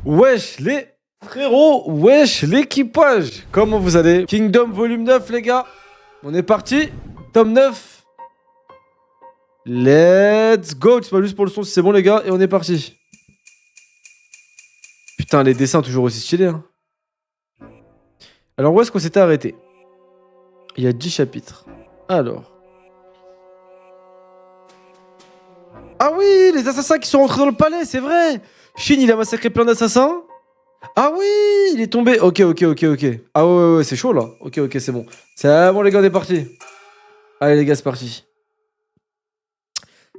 Wesh les frérots, wesh l'équipage. Comment vous allez? Kingdom volume 9 les gars. On est parti. Tome 9. Let's go. C'est pas juste pour le son, c'est bon les gars. Et on est parti. Putain, les dessins toujours aussi stylés. Hein. Alors où est-ce qu'on s'était arrêté? Il y a 10 chapitres. Alors. Ah oui, les assassins qui sont rentrés dans le palais, c'est vrai. Shin, il a massacré plein d'assassins. Ah oui, il est tombé. Ok. Ah ouais, c'est chaud là. Ok, c'est bon. C'est bon les gars, on est parti. Allez les gars, c'est parti.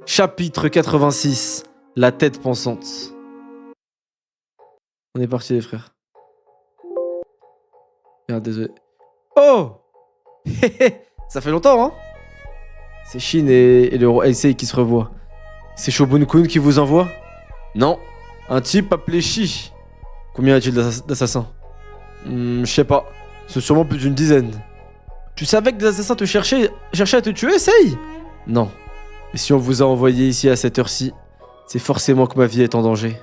Chapitre 86. La tête pensante. On est parti les frères. Merde, désolé. Oh. Ça fait longtemps, hein. C'est Shin et le roi Heisei qui se revoient. C'est Shobun-kun qui vous envoie? Non. Un type appelé Shi. Combien y a-t-il d'assassins? Je sais pas. C'est sûrement plus d'une dizaine. Tu savais que des assassins te cherchaient à te tuer, Sei? Non. Mais si on vous a envoyé ici à cette heure-ci, c'est forcément que ma vie est en danger.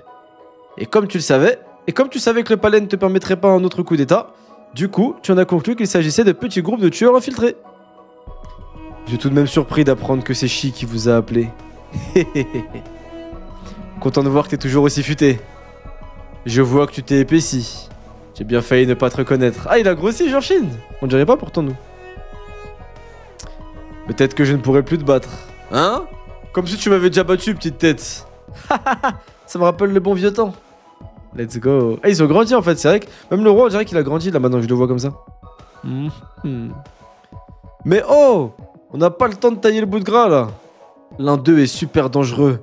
Et comme tu le savais, que le palais ne te permettrait pas un autre coup d'état, du coup, tu en as conclu qu'il s'agissait de petits groupes de tueurs infiltrés. Je suis tout de même surpris d'apprendre que c'est Shi qui vous a appelé. Content de voir que t'es toujours aussi futé. Je vois que tu t'es épaissi. J'ai bien failli ne pas te reconnaître. Ah, il a grossi, genre Shin. On dirait pas pourtant nous. Peut-être que je ne pourrai plus te battre. Hein? Comme si tu m'avais déjà battu, petite tête. Ça me rappelle le bon vieux temps. Let's go. Ah, ils ont grandi en fait, c'est vrai que même le roi, on dirait qu'il a grandi là maintenant, je le vois comme ça. Mais oh! On n'a pas le temps de tailler le bout de gras là. L'un d'eux est super dangereux.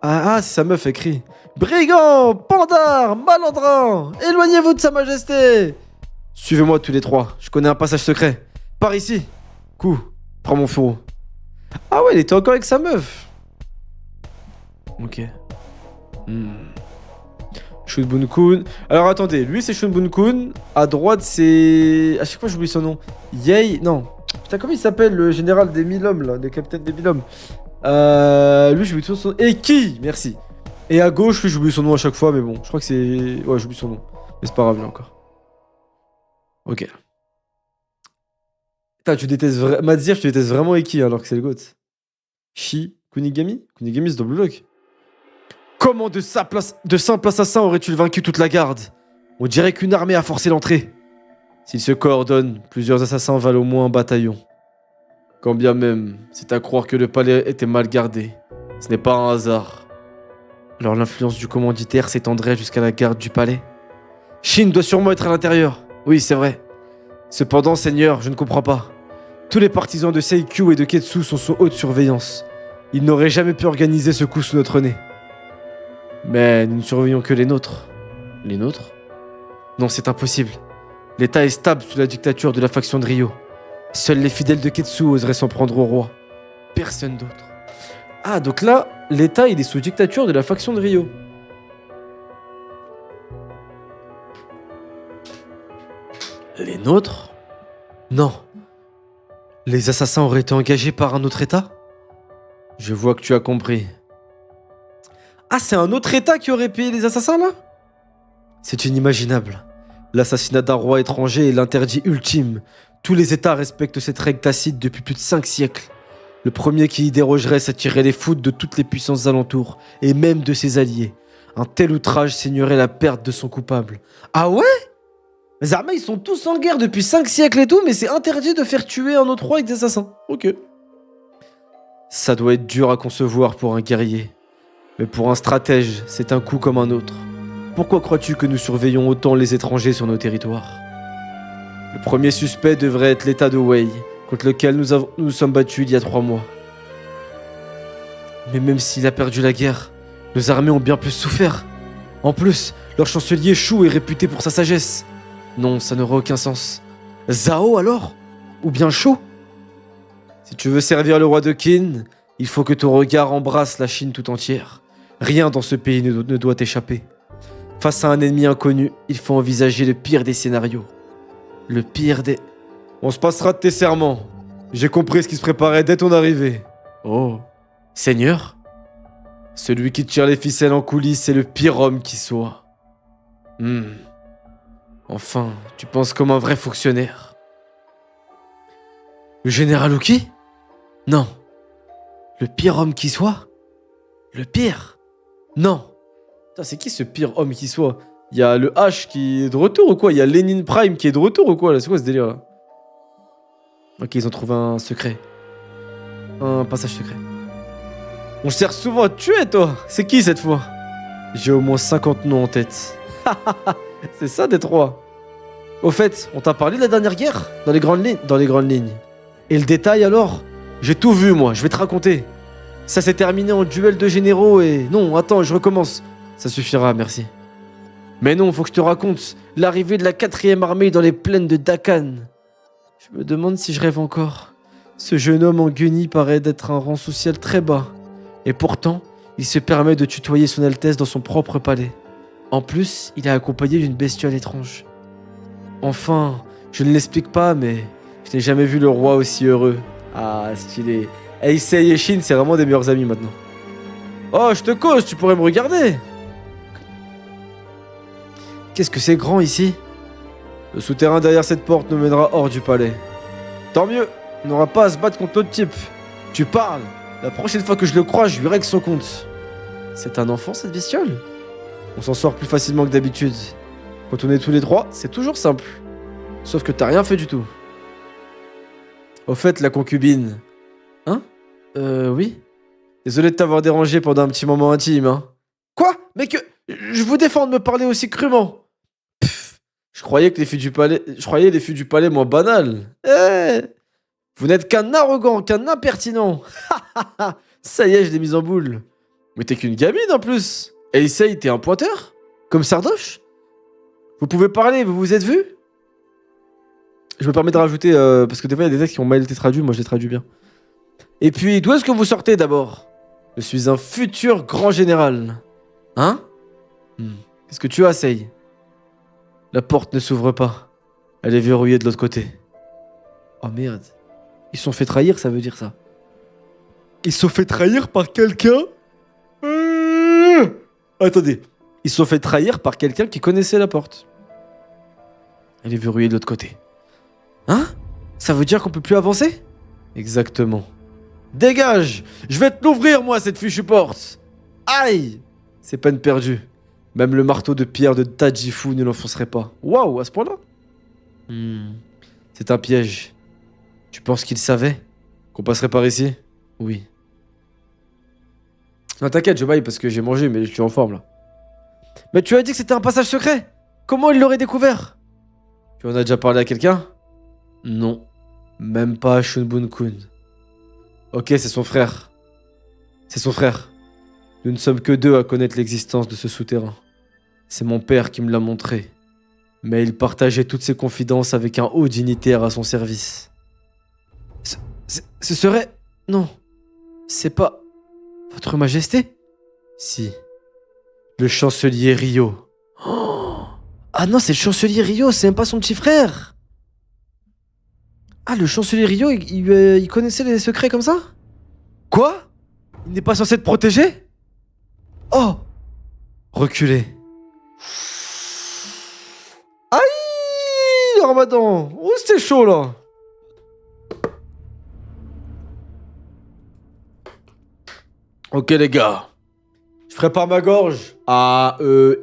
Ah, c'est sa meuf écrit. Brigand, pandard, malandrin, éloignez-vous de sa majesté. Suivez-moi tous les trois, je connais un passage secret. Par ici. Coup, prends mon fourreau. Ah ouais, il était encore avec sa meuf. Ok. Shunbun-kun. Alors attendez, lui c'est Shunbun-kun. À droite c'est... À chaque fois j'oublie son nom. Yei... Non. Putain, comment il s'appelle le général des 1000 hommes là, le capitaine des 1000 hommes? Lui j'oublie son nom. Eki, merci. Et à gauche, lui j'oublie son nom à chaque fois, mais bon, je crois que c'est... Ouais, j'oublie son nom. Mais c'est pas grave là encore. Ok. Putain, tu détestes vraiment... Madzir, tu détestes vraiment Eki alors que c'est le GOAT. Shi, Kunigami? Kunigami c'est double bloc. Comment de simples assassins auraient-ils vaincu toute la garde? On dirait qu'une armée a forcé l'entrée. S'ils se coordonnent, plusieurs assassins valent au moins un bataillon. Quand bien même, c'est à croire que le palais était mal gardé. Ce n'est pas un hasard. Alors l'influence du commanditaire s'étendrait jusqu'à la garde du palais. Shin doit sûrement être à l'intérieur. Oui, c'est vrai. Cependant, Seigneur, je ne comprends pas. Tous les partisans de Seikyu et de Ketsu sont sous haute surveillance. Ils n'auraient jamais pu organiser ce coup sous notre nez. Mais nous ne surveillons que les nôtres. Les nôtres? Non, c'est impossible. L'État est stable sous la dictature de la faction de Ryo. Seuls les fidèles de Ketsu oseraient s'en prendre au roi. Personne d'autre. Ah, donc là, l'État, il est sous dictature de la faction de Ryo. Les nôtres? Non. Les assassins auraient été engagés par un autre État? Je vois que tu as compris. Ah, c'est un autre État qui aurait payé les assassins, là? C'est inimaginable. L'assassinat d'un roi étranger est l'interdit ultime. Tous les États respectent cette règle tacite depuis plus de 5 siècles. Le premier qui y dérogerait s'attirerait les foudres de toutes les puissances alentours, et même de ses alliés. Un tel outrage signerait la perte de son coupable. Ah ouais? Les armées, ils sont tous en guerre depuis 5 siècles et tout, mais c'est interdit de faire tuer un autre roi avec des assassins. Ok. Ça doit être dur à concevoir pour un guerrier. Mais pour un stratège, c'est un coup comme un autre. Pourquoi crois-tu que nous surveillons autant les étrangers sur nos territoires? Le premier suspect devrait être l'État de Wei, contre lequel nous sommes battus il y a 3 mois. Mais même s'il a perdu la guerre, nos armées ont bien plus souffert. En plus, leur chancelier Shu est réputé pour sa sagesse. Non, ça n'aurait aucun sens. Zhao alors? Ou bien Shu? Si tu veux servir le roi de Qin, il faut que ton regard embrasse la Chine tout entière. Rien dans ce pays ne doit t'échapper. Face à un ennemi inconnu, il faut envisager le pire des scénarios. Le pire des... On se passera de tes serments. J'ai compris ce qui se préparait dès ton arrivée. Oh, Seigneur? Celui qui tire les ficelles en coulisses est le pire homme qui soit. Hmm. Enfin, tu penses comme un vrai fonctionnaire. Le général Uki? Non. Le pire homme qui soit? Le pire? Non. Putain, c'est qui ce pire homme qui soit? Il y a le H qui est de retour ou quoi? Il y a Lénine Prime qui est de retour ou quoi là? C'est quoi ce délire là? Ok, ils ont trouvé un secret. Un passage secret. On cherche souvent à te tuer, toi. C'est qui cette fois? J'ai au moins 50 noms en tête. C'est ça, Détroit. Au fait, on t'a parlé de la dernière guerre? Dans les grandes lignes? Dans les grandes lignes. Et le détail alors? J'ai tout vu, moi. Je vais te raconter. Ça s'est terminé en duel de généraux et... Non, attends, je recommence. Ça suffira, merci. Mais non, faut que je te raconte l'arrivée de la 4e armée dans les plaines de Dakan. Je me demande si je rêve encore. Ce jeune homme en guenille paraît d'être un rang social très bas. Et pourtant, il se permet de tutoyer son Altesse dans son propre palais. En plus, il est accompagné d'une bestiole étrange. Enfin, je ne l'explique pas, mais je n'ai jamais vu le roi aussi heureux. Ah, stylé. Heisei et Shin, c'est vraiment des meilleurs amis maintenant. Oh, je te cause, tu pourrais me regarder. Qu'est-ce que c'est grand ici? Le souterrain derrière cette porte nous mènera hors du palais. Tant mieux, on n'aura pas à se battre contre l'autre type. Tu parles. La prochaine fois que je le crois, je lui règle son compte. C'est un enfant, cette bestiole? On s'en sort plus facilement que d'habitude. Quand on est tous les trois, c'est toujours simple. Sauf que t'as rien fait du tout. Au fait, la concubine... Hein? Oui? Désolé de t'avoir dérangé pendant un petit moment intime, hein. Quoi? Mais que... Je vous défends de me parler aussi crûment. Pff, je croyais les filles du palais moins banales. Eh, vous n'êtes qu'un arrogant, qu'un impertinent. Ça y est, je l'ai mise en boule. Mais t'es qu'une gamine en plus. Et essaye, t'es un pointeur? Comme Sardoche? Vous pouvez parler, vous vous êtes vu? Je me permets de rajouter, parce que des fois il y a des textes qui ont mal été traduits, moi je les traduis bien. Et puis, d'où est-ce que vous sortez d'abord? Je suis un futur grand général. Hein? Qu'est-ce que tu as, Sei? La porte ne s'ouvre pas. Elle est verrouillée de l'autre côté. Oh merde. Ils se sont fait trahir, ça veut dire ça. Ils se sont fait trahir par quelqu'un? Attendez. Ils se sont fait trahir par quelqu'un qui connaissait la porte. Elle est verrouillée de l'autre côté. Hein? Ça veut dire qu'on peut plus avancer? Exactement. Dégage! Je vais te l'ouvrir, moi, cette fichue porte! Aïe! C'est peine perdue. Même le marteau de pierre de Tajifu ne l'enfoncerait pas. Waouh, à ce point-là? C'est un piège. Tu penses qu'il savait qu'on passerait par ici? Oui. Non, t'inquiète, je baille parce que j'ai mangé, mais je suis en forme, là. Mais tu as dit que c'était un passage secret! Comment il l'aurait découvert? Tu en as déjà parlé à quelqu'un? Non. Même pas à Shunbun-kun. Ok, c'est son frère. C'est son frère. Nous ne sommes que deux à connaître l'existence de ce souterrain. C'est mon père qui me l'a montré. Mais il partageait toutes ses confidences avec un haut dignitaire à son service. Ce serait... Non. C'est pas... Votre Majesté? Si. Le chancelier Ryo. Oh, ah non, c'est le chancelier Ryo, c'est même pas son petit frère. Ah, le chancelier Ryo, il connaissait les secrets comme ça? Quoi? Il n'est pas censé te protéger? Oh! Reculez. Aïe! Le ramadan! Oh, c'était chaud là! Ok les gars. Je prépare ma gorge. A-E-I-O-U-Y.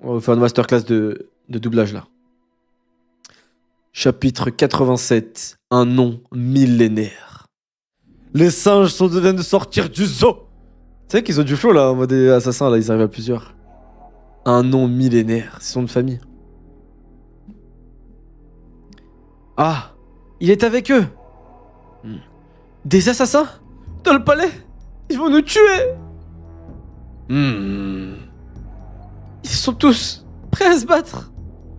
On va faire une masterclass de doublage là. Chapitre 87. Un nom millénaire. Les singes sont de de sortir du zoo. Tu sais qu'ils ont du flow là, en mode assassin là, ils arrivent à plusieurs. Un nom millénaire, c'est son nom de famille. Ah, il est avec eux. Des assassins? Dans le palais? Ils vont nous tuer. Ils sont tous prêts à se battre.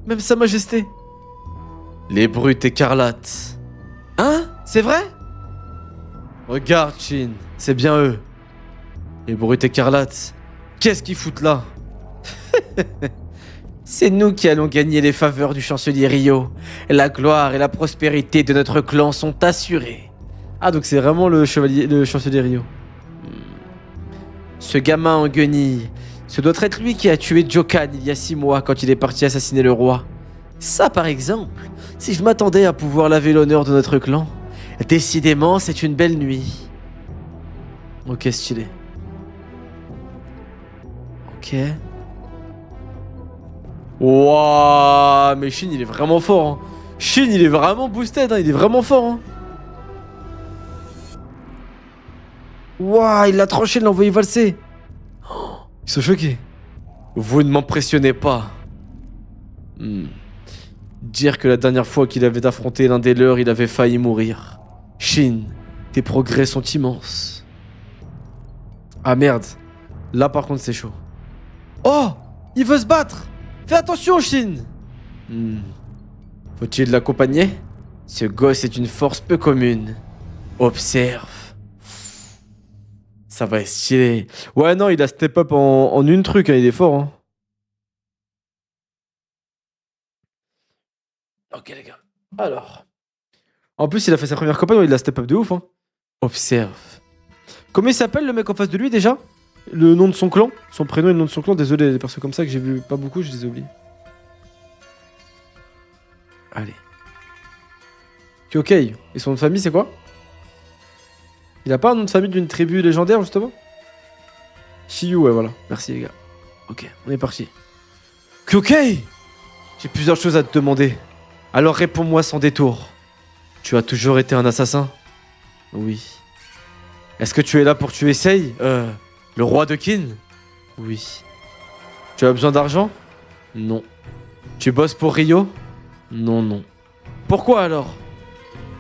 Même Sa Majesté. Les brutes écarlates. Hein? C'est vrai? Regarde, Shin, c'est bien eux. Les brutes écarlates. Qu'est-ce qu'ils foutent là? C'est nous qui allons gagner les faveurs du chancelier Ryo. La gloire et la prospérité de notre clan sont assurées. Ah, donc c'est vraiment le chancelier Ryo. Ce gamin en guenille, Ce doit être lui qui a tué Jokan il y a 6 mois quand il est parti assassiner le roi. Ça, par exemple, si je m'attendais à pouvoir laver l'honneur de notre clan, décidément, c'est une belle nuit. Ok, stylé. Ok. Wouah, mais Shin, il est vraiment fort. Hein. Shin, il est vraiment boosted, hein. Il est vraiment fort. Hein. Wouah, il l'a tranché, il l'a envoyé valser. Oh, ils sont choqués. Vous ne m'impressionnez pas. Dire que la dernière fois qu'il avait affronté l'un des leurs, il avait failli mourir. Shin, tes progrès sont immenses. Ah merde. Là par contre c'est chaud. Oh, il veut se battre. Fais attention Shin. Faut-il l'accompagner? Ce gosse est une force peu commune. Observe. Ça va être stylé. Ouais, non, il a step up en une truc, hein, il est fort. Hein. Ok, les gars. Alors. En plus, il a fait sa première campagne, il a step up de ouf. Hein. Observe. Comment il s'appelle le mec en face de lui déjà? Le nom de son clan? Son prénom et le nom de son clan? Désolé, les persos comme ça que j'ai vu pas beaucoup, je les ai oubliés. Allez. Ok. Et son nom de famille, c'est quoi? Il a pas un nom de famille d'une tribu légendaire, justement? Shiyu, ouais, voilà. Merci, les gars. Ok, on est parti. Ok. J'ai plusieurs choses à te demander. Alors réponds-moi sans détour. Tu as toujours été un assassin? Oui. Est-ce que tu es là pour tuer Sei? Le roi de Qin? Oui. Tu as besoin d'argent? Non. Tu bosses pour Ryo? Non, non. Pourquoi alors?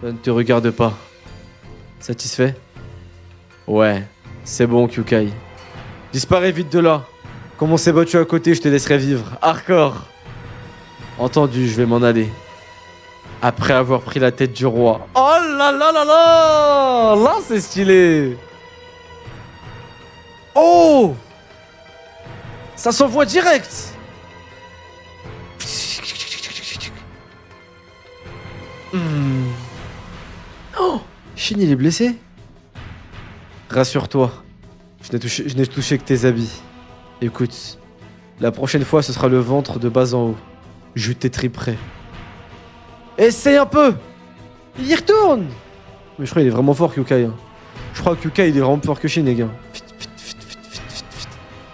Ça ne te regarde pas. Satisfait? Ouais, c'est bon, Kyukai. Disparais vite de là. Comme on s'est battu à côté, je te laisserai vivre. Hardcore. Entendu, je vais m'en aller. Après avoir pris la tête du roi. Oh là là là là! Là, c'est stylé. Oh! Ça s'envoie direct. Oh! Shin, il est blessé? Rassure-toi. Je n'ai touché que tes habits. Écoute. La prochaine fois, ce sera le ventre de bas en haut. Je t'étriperai. Essaye un peu! Il y retourne! Mais je crois qu'il est vraiment fort, Kyukai. Hein. Je crois que Kyukai, il est vraiment plus fort que Shin, les gars.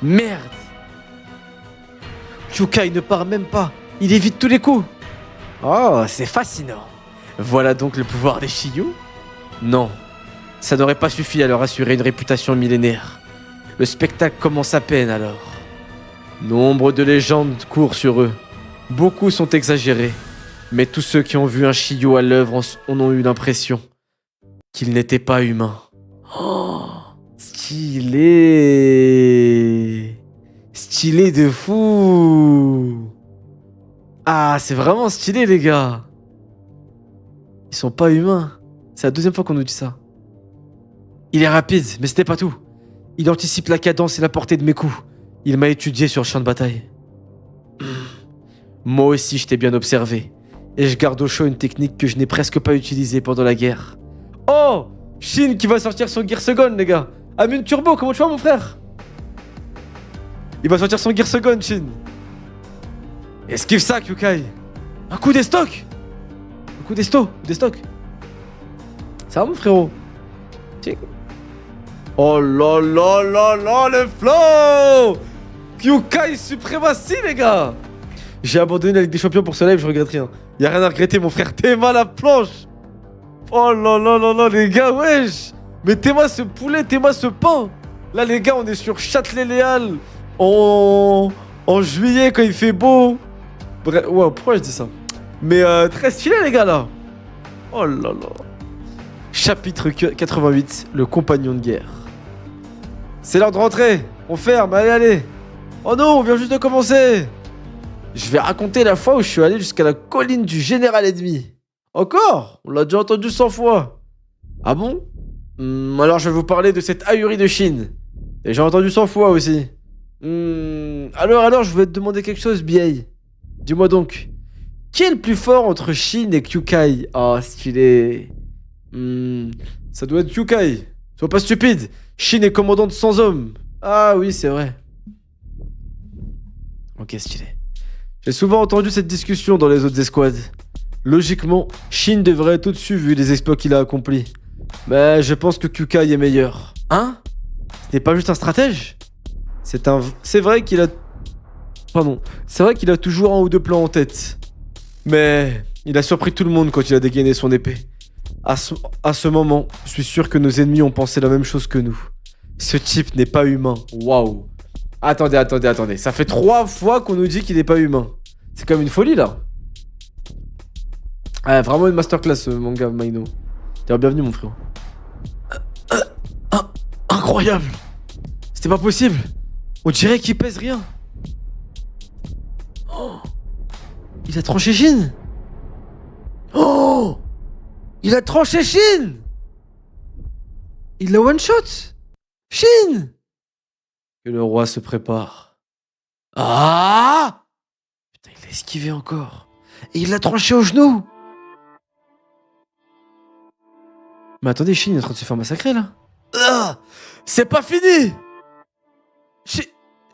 Merde! Kyukai ne part même pas. Il évite tous les coups. Oh, c'est fascinant. Voilà donc le pouvoir des Shiyu? Non. Ça n'aurait pas suffi à leur assurer une réputation millénaire. Le spectacle commence à peine alors. Nombre de légendes courent sur eux. Beaucoup sont exagérés. Mais tous ceux qui ont vu un Shiyu à l'œuvre en ont eu l'impression qu'il n'était pas humain. Oh, stylé. Stylé de fou. Ah, c'est vraiment stylé, les gars. Ils sont pas humains. C'est la deuxième fois qu'on nous dit ça. Il est rapide, mais c'était pas tout. Il anticipe la cadence et la portée de mes coups. Il m'a étudié sur le champ de bataille. Moi aussi, je t'ai bien observé. Et je garde au chaud une technique que je n'ai presque pas utilisée pendant la guerre. Oh! Shin qui va sortir son Gear Second, les gars. Amune Turbo, comment tu vas, mon frère? Il va sortir son Gear Second, Shin. Esquive ça, Kyukai. Un coup des stocks. Un coup des stocks. Ça va, mon frérot? Oh là là là là, le flow! Kyukai suprématie, les gars! J'ai abandonné la Ligue des Champions pour ce live, je regrette rien. Y'a rien à regretter, mon frère. Théma la planche! Oh là là là là, les gars, wesh! Mais Théma ce poulet, Théma ce pain! Là, les gars, on est sur Châtelet-Léal en juillet quand il fait beau. Bref, ouais, pourquoi je dis ça? Mais très stylé, les gars, là! Oh là là. Chapitre 88, le compagnon de guerre. C'est l'heure de rentrer. On ferme, allez. Oh non, on vient juste de commencer. Je vais raconter la fois où je suis allé jusqu'à la colline du général ennemi. Encore? On l'a déjà entendu 100 fois. Ah bon? Alors je vais vous parler de cette ahurie de Shin. Et j'ai entendu 100 fois aussi. Alors, je vais te demander quelque chose, Biei. Dis-moi donc. Qui est le plus fort entre Shin et Kyukai? Ah, stylé. Ça doit être Kyukai. Sois pas stupide. Shin est commandant de 100 hommes. Ah oui, c'est vrai. Ok, stylé. J'ai souvent entendu cette discussion dans les autres escouades. Logiquement, Shin devrait être au-dessus vu les exploits qu'il a accomplis. Mais je pense que Kukai est meilleur. Hein? Ce n'est pas juste un stratège? C'est vrai qu'il a... Pardon. C'est vrai qu'il a toujours un ou deux plans en tête. Mais il a surpris tout le monde quand il a dégainé son épée. À ce moment, je suis sûr que nos ennemis ont pensé la même chose que nous. Ce type n'est pas humain. Waouh. Attendez. Ça fait 3 fois qu'on nous dit qu'il n'est pas humain. C'est comme une folie, là. Ah, vraiment une masterclass, mon gars, Maino. T'es bienvenu, mon frérot. Incroyable. C'était pas possible. On dirait qu'il pèse rien. Oh. Il a tranché Shin. Oh. Il a tranché Shin. Il l'a one-shot. Shin. Que le roi se prépare. Ah. Putain, il l'a esquivé encore. Et il l'a tranché au genou. Mais attendez, Shin est en train de se faire massacrer, là. Ah. C'est pas fini.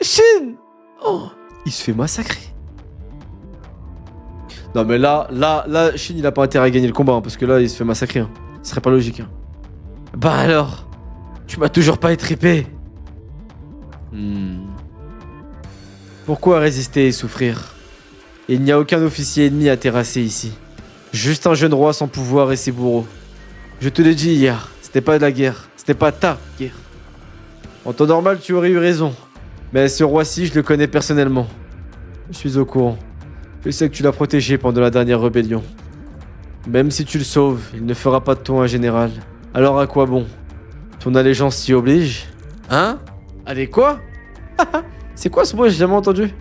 Shin. Oh. Il se fait massacrer. Non mais là, Shin il a pas intérêt à gagner le combat, hein, parce que là il se fait massacrer. Hein. Ce serait pas logique. Hein. Bah alors, tu m'as toujours pas étripé. Pourquoi résister et souffrir? Il n'y a aucun officier ennemi à terrasser ici. Juste un jeune roi sans pouvoir et ses bourreaux. Je te l'ai dit hier, c'était pas de la guerre, c'était pas ta guerre. En temps normal, tu aurais eu raison. Mais ce roi-ci, je le connais personnellement. Je suis au courant. Je sais que tu l'as protégé pendant la dernière rébellion. Même si tu le sauves, il ne fera pas de toi un général. Alors à quoi bon? Ton allégeance t'y oblige? Hein? Allez quoi? C'est quoi ce mot? J'ai jamais entendu.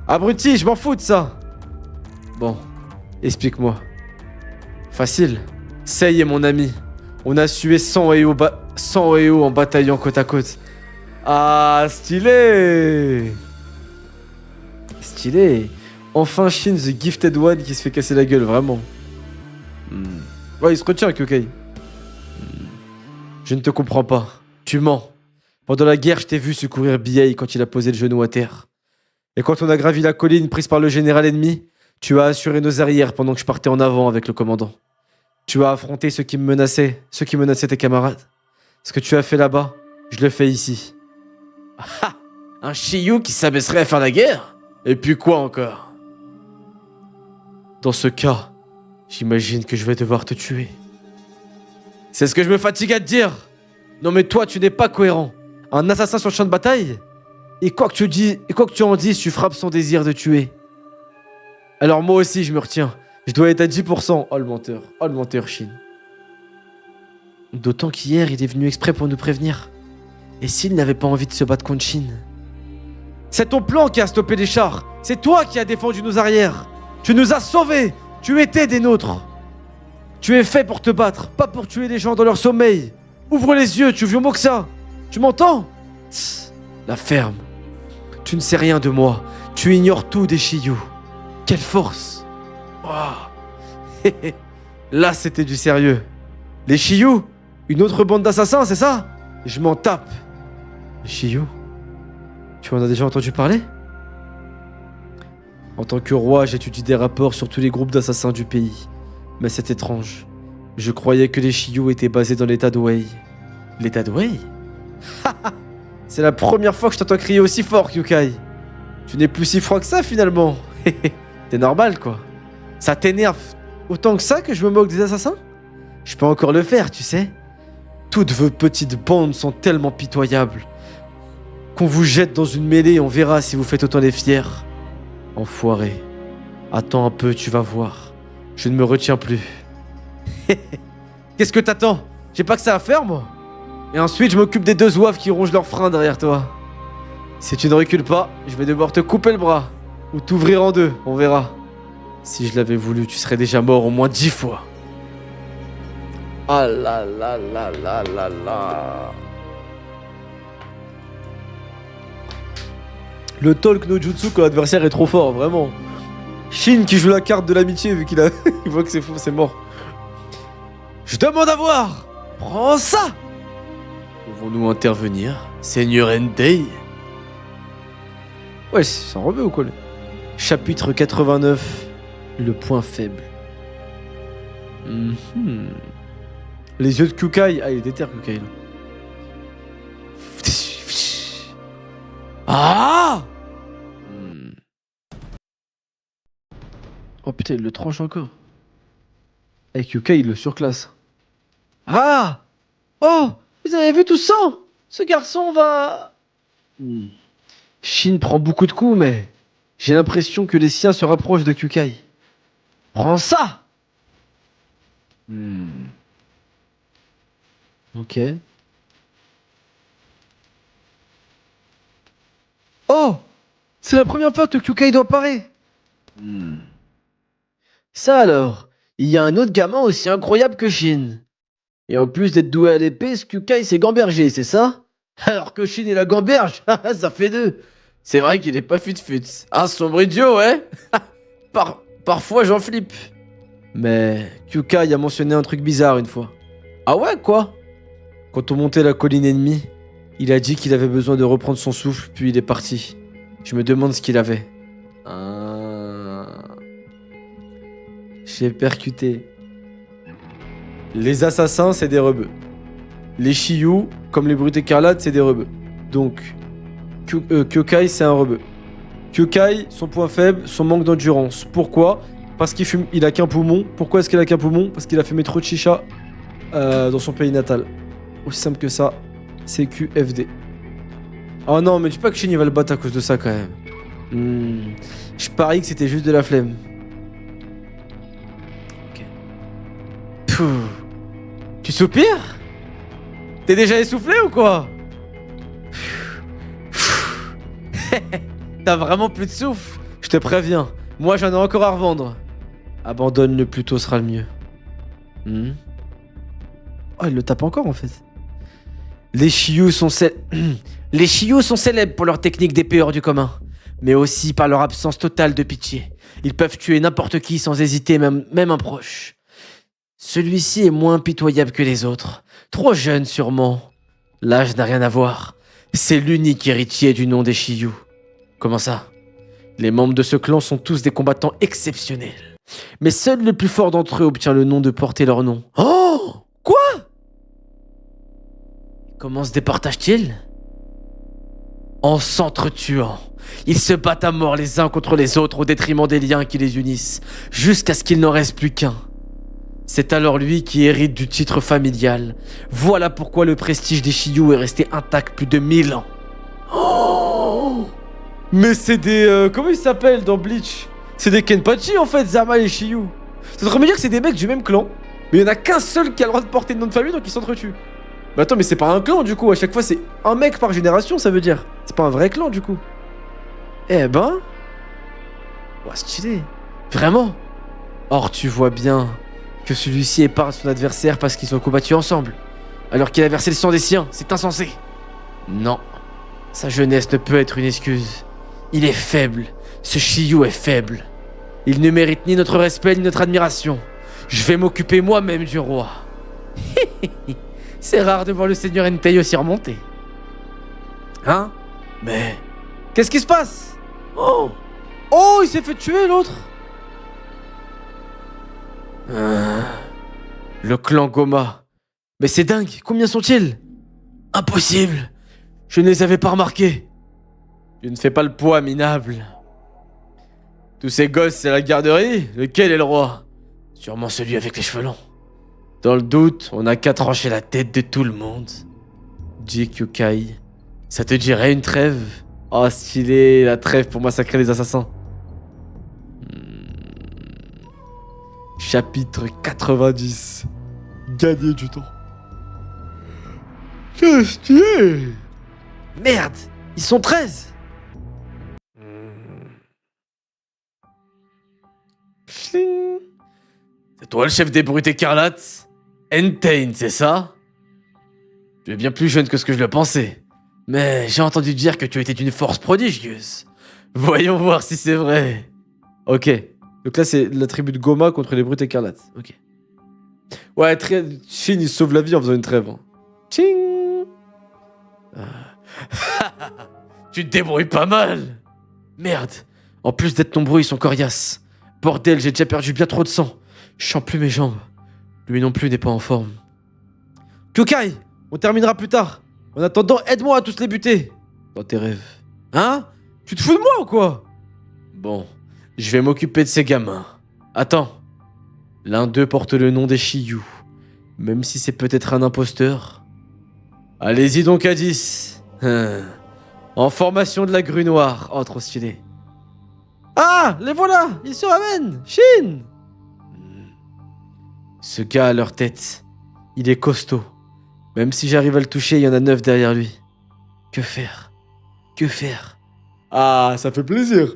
Abruti, je m'en fous de ça. Bon, explique-moi. Facile. Sei est mon ami. On a sué 100 EO en bataillant côte à côte. Ah, stylé! Stylé. Enfin Shin, the gifted one qui se fait casser la gueule, vraiment. Ouais, il se retient, Kukai. Je ne te comprends pas. Tu mens. Pendant la guerre, je t'ai vu secourir Biei quand il a posé le genou à terre. Et quand on a gravi la colline prise par le général ennemi, tu as assuré nos arrières pendant que je partais en avant avec le commandant. Tu as affronté ceux qui menaçaient tes camarades. Ce que tu as fait là-bas, je le fais ici. Ah! Un Shiyu qui s'abaisserait à faire la guerre? Et puis quoi encore? Dans ce cas, j'imagine que je vais devoir te tuer. C'est ce que je me fatigue à te dire. Non mais toi, tu n'es pas cohérent. Un assassin sur le champ de bataille? Et quoi que tu en dises, tu frappes son désir de tuer. Alors moi aussi, je me retiens. Je dois être à 10%. Oh le menteur Shin. D'autant qu'hier, il est venu exprès pour nous prévenir. Et s'il n'avait pas envie de se battre contre Shin? C'est ton plan qui a stoppé les chars. C'est toi qui as défendu nos arrières. Tu nous as sauvés. Tu étais des nôtres. Tu es fait pour te battre, pas pour tuer les gens dans leur sommeil. Ouvre les yeux, tu vieux mot que ça. Tu m'entends? Tss, la ferme. Tu ne sais rien de moi. Tu ignores tout des Shiyu. Quelle force. Wow. Là, c'était du sérieux. Les Shiyu? Une autre bande d'assassins, c'est ça? Je m'en tape. Les Shiyu? Tu en as déjà entendu parler? En tant que roi, j'étudie des rapports sur tous les groupes d'assassins du pays. Mais c'est étrange. Je croyais que les Shiyu étaient basés dans l'état de Wei. L'état de Wei? C'est la première fois que je t'entends crier aussi fort, Kukai. Tu n'es plus si froid que ça, finalement. T'es normal, quoi. Ça t'énerve autant que ça que je me moque des assassins? Je peux encore le faire, tu sais. Toutes vos petites bandes sont tellement pitoyables. Qu'on vous jette dans une mêlée, on verra si vous faites autant les fiers. Enfoiré. Attends un peu, tu vas voir. Je ne me retiens plus. Qu'est-ce que t'attends? J'ai pas que ça à faire, moi. Et ensuite, je m'occupe des deux zouaves qui rongent leurs freins derrière toi. Si tu ne recules pas, je vais devoir te couper le bras. Ou t'ouvrir en deux, on verra. Si je l'avais voulu, tu serais déjà mort au moins 10 fois. Ah là là là là là là. Le talk no jutsu quand l'adversaire est trop fort, vraiment. Shin qui joue la carte de l'amitié vu qu'il a... il voit que c'est fou, c'est mort. Je demande à voir. Prends ça. Pouvons-nous intervenir, Seigneur Entei? Ouais, c'est un rebeu ou quoi, lui? Chapitre 89. Le point faible. Mhm. Les yeux de Kyukai. Ah, il est déter, Kyukai, là. Ah! Oh putain, il le tranche encore. Et Kyukai, il le surclasse. Ah! Oh! Vous avez vu tout ça? Ce garçon va... Shin prend beaucoup de coups, mais... J'ai l'impression que les siens se rapprochent de Kyukai. Prends ça! Ok. Oh! C'est la première fois que Kyukai doit parer. Ça alors, il y a un autre gamin aussi incroyable que Shin. Et en plus d'être doué à l'épée, ce Kyukai s'est gambergé, c'est ça? Alors que Shin est la gamberge, ça fait deux. C'est vrai qu'il est pas fut-fut. Un sombre idiot, ouais? Parfois j'en flippe. Mais Kyukai a mentionné un truc bizarre une fois. Ah ouais, quoi? Quand on montait la colline ennemie, il a dit qu'il avait besoin de reprendre son souffle, puis il est parti. Je me demande ce qu'il avait. J'ai percuté. Les assassins, c'est des rebeux. Les Shiyu, comme les brutes écarlates, c'est des rebeux. Donc, Kyukai, c'est un rebeu. Kyukai, son point faible, son manque d'endurance. Pourquoi? Parce qu'il fume, il a qu'un poumon. Pourquoi est-ce qu'il a qu'un poumon? Parce qu'il a fumé trop de chicha dans son pays natal. Aussi simple que ça, c'est QFD. Oh non, mais dis pas que Shin il va le battre à cause de ça quand même. Je parie que c'était juste de la flemme. Ok. Pouh. Tu soupires? T'es déjà essoufflé ou quoi? T'as vraiment plus de souffle? Je te préviens, moi j'en ai encore à revendre. Abandonne-le plus tôt sera le mieux. Oh, il le tape encore en fait. Les Shiyu sont célèbres pour leur technique d'épée hors du commun, mais aussi par leur absence totale de pitié. Ils peuvent tuer n'importe qui sans hésiter, même un proche. Celui-ci est moins pitoyable que les autres. Trop jeune sûrement. L'âge n'a rien à voir. C'est l'unique héritier du nom des Shiyu. Comment ça? Les membres de ce clan sont tous des combattants exceptionnels. Mais seul le plus fort d'entre eux obtient le nom de porter leur nom. Oh! Quoi? Comment se départagent-ils? En s'entretuant. Ils se battent à mort les uns contre les autres au détriment des liens qui les unissent, jusqu'à ce qu'il n'en reste plus qu'un. C'est alors lui qui hérite du titre familial. Voilà pourquoi le prestige des Shiyu est resté intact plus de 1000 ans. Oh! Mais c'est des... comment ils s'appellent dans Bleach? C'est des Kenpachi en fait, Zama et Shiyu. Ça devrait me dire que c'est des mecs du même clan, mais il n'y en a qu'un seul qui a le droit de porter le nom de famille, donc ils s'entretuent. Mais attends, mais c'est pas un clan du coup, à chaque fois c'est un mec par génération, ça veut dire. C'est pas un vrai clan du coup. Eh ben... Oh, stylé. Vraiment. Or tu vois bien que celui-ci épargne son adversaire parce qu'ils ont combattu ensemble, alors qu'il a versé le sang des siens, c'est insensé. Non, sa jeunesse ne peut être une excuse. Il est faible, ce Shiyu est faible. Il ne mérite ni notre respect ni notre admiration. Je vais m'occuper moi-même du roi. C'est rare de voir le seigneur Entei aussi remonter. Hein? Mais... qu'est-ce qui se passe? Oh! Oh, il s'est fait tuer l'autre! Le clan Goma. Mais c'est dingue, combien sont-ils? Impossible! Je ne les avais pas remarqués. Je ne fais pas le poids, minable. Tous ces gosses, c'est la garderie? Lequel est le roi? Sûrement celui avec les cheveux longs. Dans le doute, on n'a qu'à trancher la tête de tout le monde. Dit Kyukai. Ça te dirait une trêve? Oh, stylé, la trêve pour massacrer les assassins. Chapitre 90. Gagner du temps. C'est stylé. Merde, ils sont 13. C'est toi le chef des brutes écarlates? Entei, c'est ça? Tu es bien plus jeune que ce que je le pensais. Mais j'ai entendu dire que tu étais d'une force prodigieuse. Voyons voir si c'est vrai. Ok. Donc là, c'est la tribu de Goma contre les brutes écarlates. Ok. Ouais, Shin, il sauve la vie en faisant une trêve. Tching. Tu te débrouilles pas mal. Merde. En plus d'être nombreux, ils sont coriaces. Bordel, j'ai déjà perdu bien trop de sang. Je sens plus mes jambes. Lui non plus n'est pas en forme. Kyukai, on terminera plus tard. En attendant, aide-moi à tous les buter. Dans tes rêves. Hein? Tu te fous de moi ou quoi? Bon, je vais m'occuper de ces gamins. Attends. L'un d'eux porte le nom des Shiyu. Même si c'est peut-être un imposteur. Allez-y donc à 10. En formation de la grue noire. Oh, trop stylé. Ah, les voilà, ils se ramènent. Shin. Ce gars à leur tête, il est costaud. Même si j'arrive à le toucher, il y en a 9 derrière lui. Que faire? Que faire? Ah, ça fait plaisir.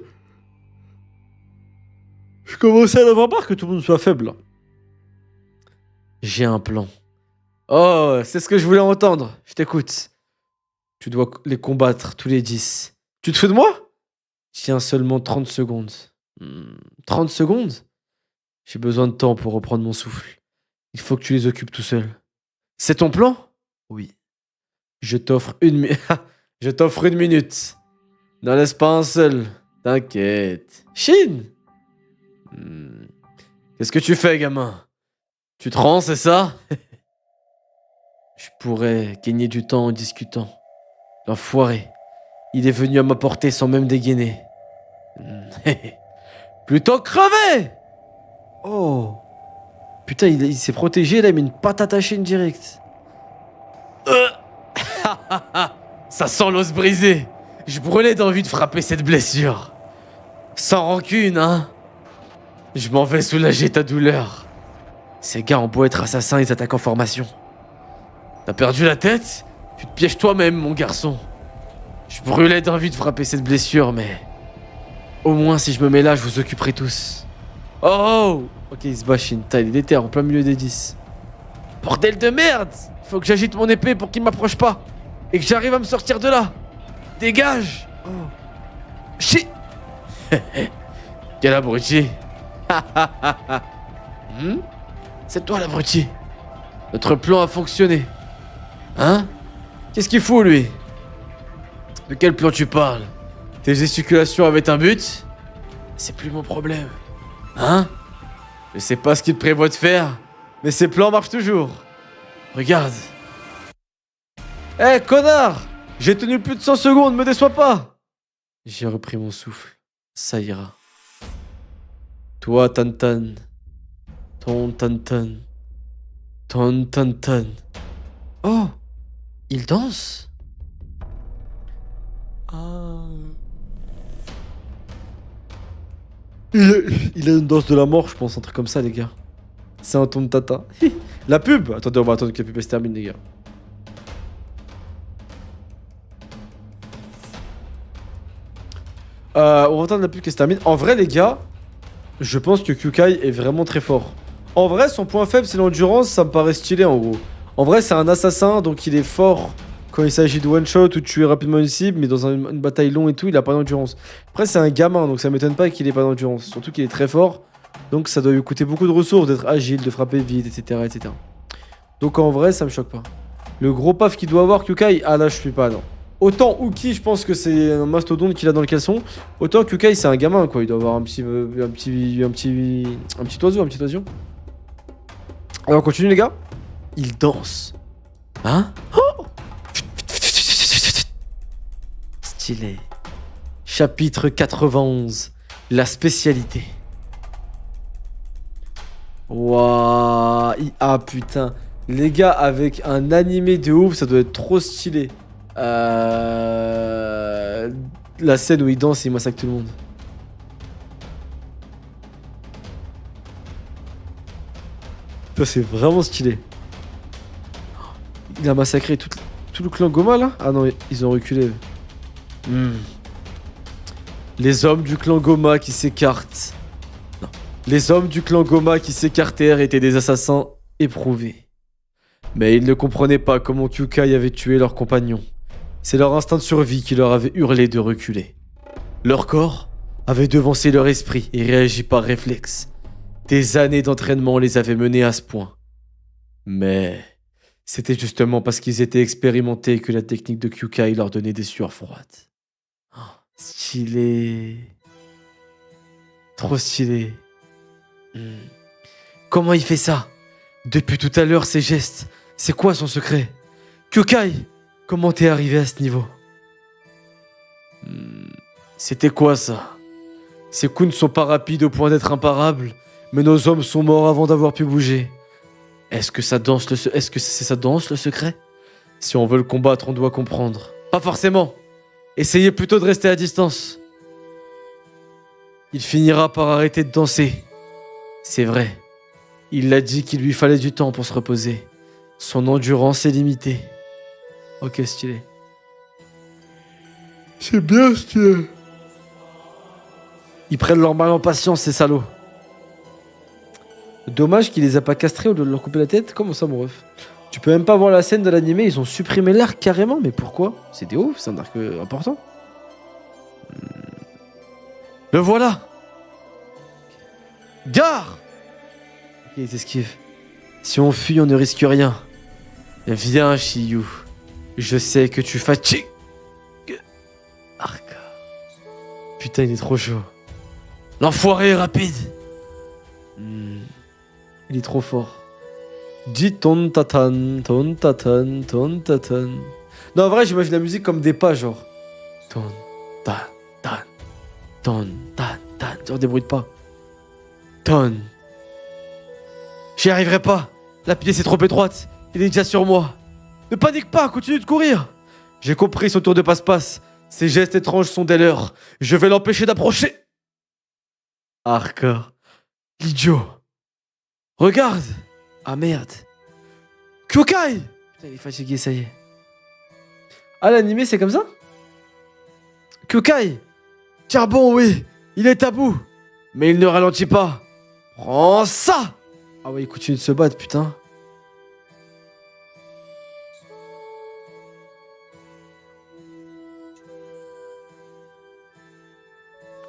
Je commençais à avoir marre que tout le monde soit faible. J'ai un plan. Oh, c'est ce que je voulais entendre. Je t'écoute. Tu dois les combattre tous les 10. Tu te fous de moi? Tiens seulement 30 secondes. 30 secondes? J'ai besoin de temps pour reprendre mon souffle. Il faut que tu les occupes tout seul. C'est ton plan? Oui. Je t'offre Je t'offre 1 minute. N'en laisse pas un seul. T'inquiète. Shin! Qu'est-ce que tu fais, gamin? Tu te rends, c'est ça? Je pourrais gagner du temps en discutant. L'enfoiré. Il est venu à ma portée sans même dégainer. Plutôt crever! Oh. Putain, il s'est protégé, là, il met une patate à Shin direct. Ça sent l'os brisé. Je brûlais d'envie de frapper cette blessure. Sans rancune, hein? Je m'en vais soulager ta douleur. Ces gars ont beau être assassins, ils attaquent en formation. T'as perdu la tête? Tu te pièges toi-même, mon garçon. Je brûlais d'envie de frapper cette blessure, mais... Au moins, si je me mets là, je vous occuperai tous. Oh! Ok, il se bat Shin. Il est déter en plein milieu des 10. Bordel de merde! Faut que j'agite mon épée pour qu'il m'approche pas. Et que j'arrive à me sortir de là. Dégage! Oh. Shit! Quel abruti! C'est toi l'abruti. Notre plan a fonctionné. Hein? Qu'est-ce qu'il fout, lui? De quel plan tu parles? Tes gesticulations avaient un but? C'est plus mon problème. Hein? Je sais pas ce qu'il te prévoit de faire, mais ses plans marchent toujours. Regarde. Hé, connard! J'ai tenu plus de 100 secondes, me déçois pas! J'ai repris mon souffle. Ça ira. Toi, Tantan. Ton Tantan. Ton Tantan. Oh! Il danse? Ah. Il a une danse de la mort, je pense, un truc comme ça, les gars. C'est un ton de tata. La pub! Attendez, on va attendre que la pub se termine, les gars. On va attendre la pub qui se termine. En vrai, les gars, je pense que Kyukai est vraiment très fort. En vrai, son point faible, c'est l'endurance. Ça me paraît stylé, en gros. En vrai, c'est un assassin, donc il est fort quand il s'agit de one-shot ou de tuer rapidement une cible, mais dans une bataille longue et tout, il a pas d'endurance. Après, c'est un gamin, donc ça m'étonne pas qu'il ait pas d'endurance. Surtout qu'il est très fort, donc ça doit lui coûter beaucoup de ressources d'être agile, de frapper vite, etc., etc. Donc en vrai, ça me choque pas. Le gros paf qu'il doit avoir, Kyukai, ah là, je suis pas, non. Autant Uki, je pense que c'est un mastodonte qu'il a dans le caleçon. Autant Kyukai, c'est un gamin, quoi. Il doit avoir un petit oiseau, un petit oiseau. Alors, on continue, les gars. Il danse. Hein? Oh! Stylé. Chapitre 91. La spécialité. Waouh. Ah, putain. Les gars, avec un animé de ouf, ça doit être trop stylé. La scène où il danse et il massacre tout le monde. Putain, c'est vraiment stylé. Il a massacré tout le clan Goma là? Ah non, ils ont reculé. Les hommes du clan Goma qui s'écartent. Non. Les hommes du clan Goma qui s'écartèrent étaient des assassins éprouvés. Mais ils ne comprenaient pas comment Kyukai avait tué leurs compagnons. C'est leur instinct de survie qui leur avait hurlé de reculer. Leur corps avait devancé leur esprit et réagi par réflexe. Des années d'entraînement les avaient menés à ce point. Mais c'était justement parce qu'ils étaient expérimentés que la technique de Kyukai leur donnait des sueurs froides. Oh, stylé. Trop stylé. Comment il fait ça? Depuis tout à l'heure, ses gestes. C'est quoi son secret? Kyokai, comment t'es arrivé à ce niveau? C'était quoi ça? Ces coups ne sont pas rapides au point d'être imparables, mais nos hommes sont morts avant d'avoir pu bouger. Est-ce que c'est sa danse le secret? Si on veut le combattre, on doit comprendre. Pas forcément. Essayez plutôt de rester à distance. Il finira par arrêter de danser. C'est vrai. Il a dit qu'il lui fallait du temps pour se reposer. Son endurance est limitée. Ok, stylé. C'est bien stylé. Ils prennent leur mal en patience, ces salauds. Dommage qu'il les a pas castrés au lieu de leur couper la tête. Comment ça, mon ref? Tu peux même pas voir la scène de l'animé, ils ont supprimé l'arc carrément, mais pourquoi? C'était ouf, c'est un arc important. Le voilà! Gare! Ok, ils esquivent. Si on fuit, on ne risque rien. Viens, Shiyu. Je sais que tu fatigues. Arc. Putain, il est trop chaud. L'enfoiré est rapide. Il est trop fort. Dis ton tatan, ton tatan, ton tatan. Non, en vrai, j'imagine la musique comme des pas, genre. Ton tatan, ton tatan. On débrouille pas. Ton. J'y arriverai pas. La pièce est trop étroite. Il est déjà sur moi. Ne panique pas, continue de courir. J'ai compris son tour de passe-passe. Ces gestes étranges sont des leurs. Je vais l'empêcher d'approcher. Hardcore. L'idiot. Regarde. Ah merde. Kyokai. Putain, il est fatigué, ça y est. Ah, l'animé, c'est comme ça? Kyokai. Tiens bon, oui. Il est à bout. Mais il ne ralentit pas. Prends ça. Ah ouais, il continue de se battre, putain.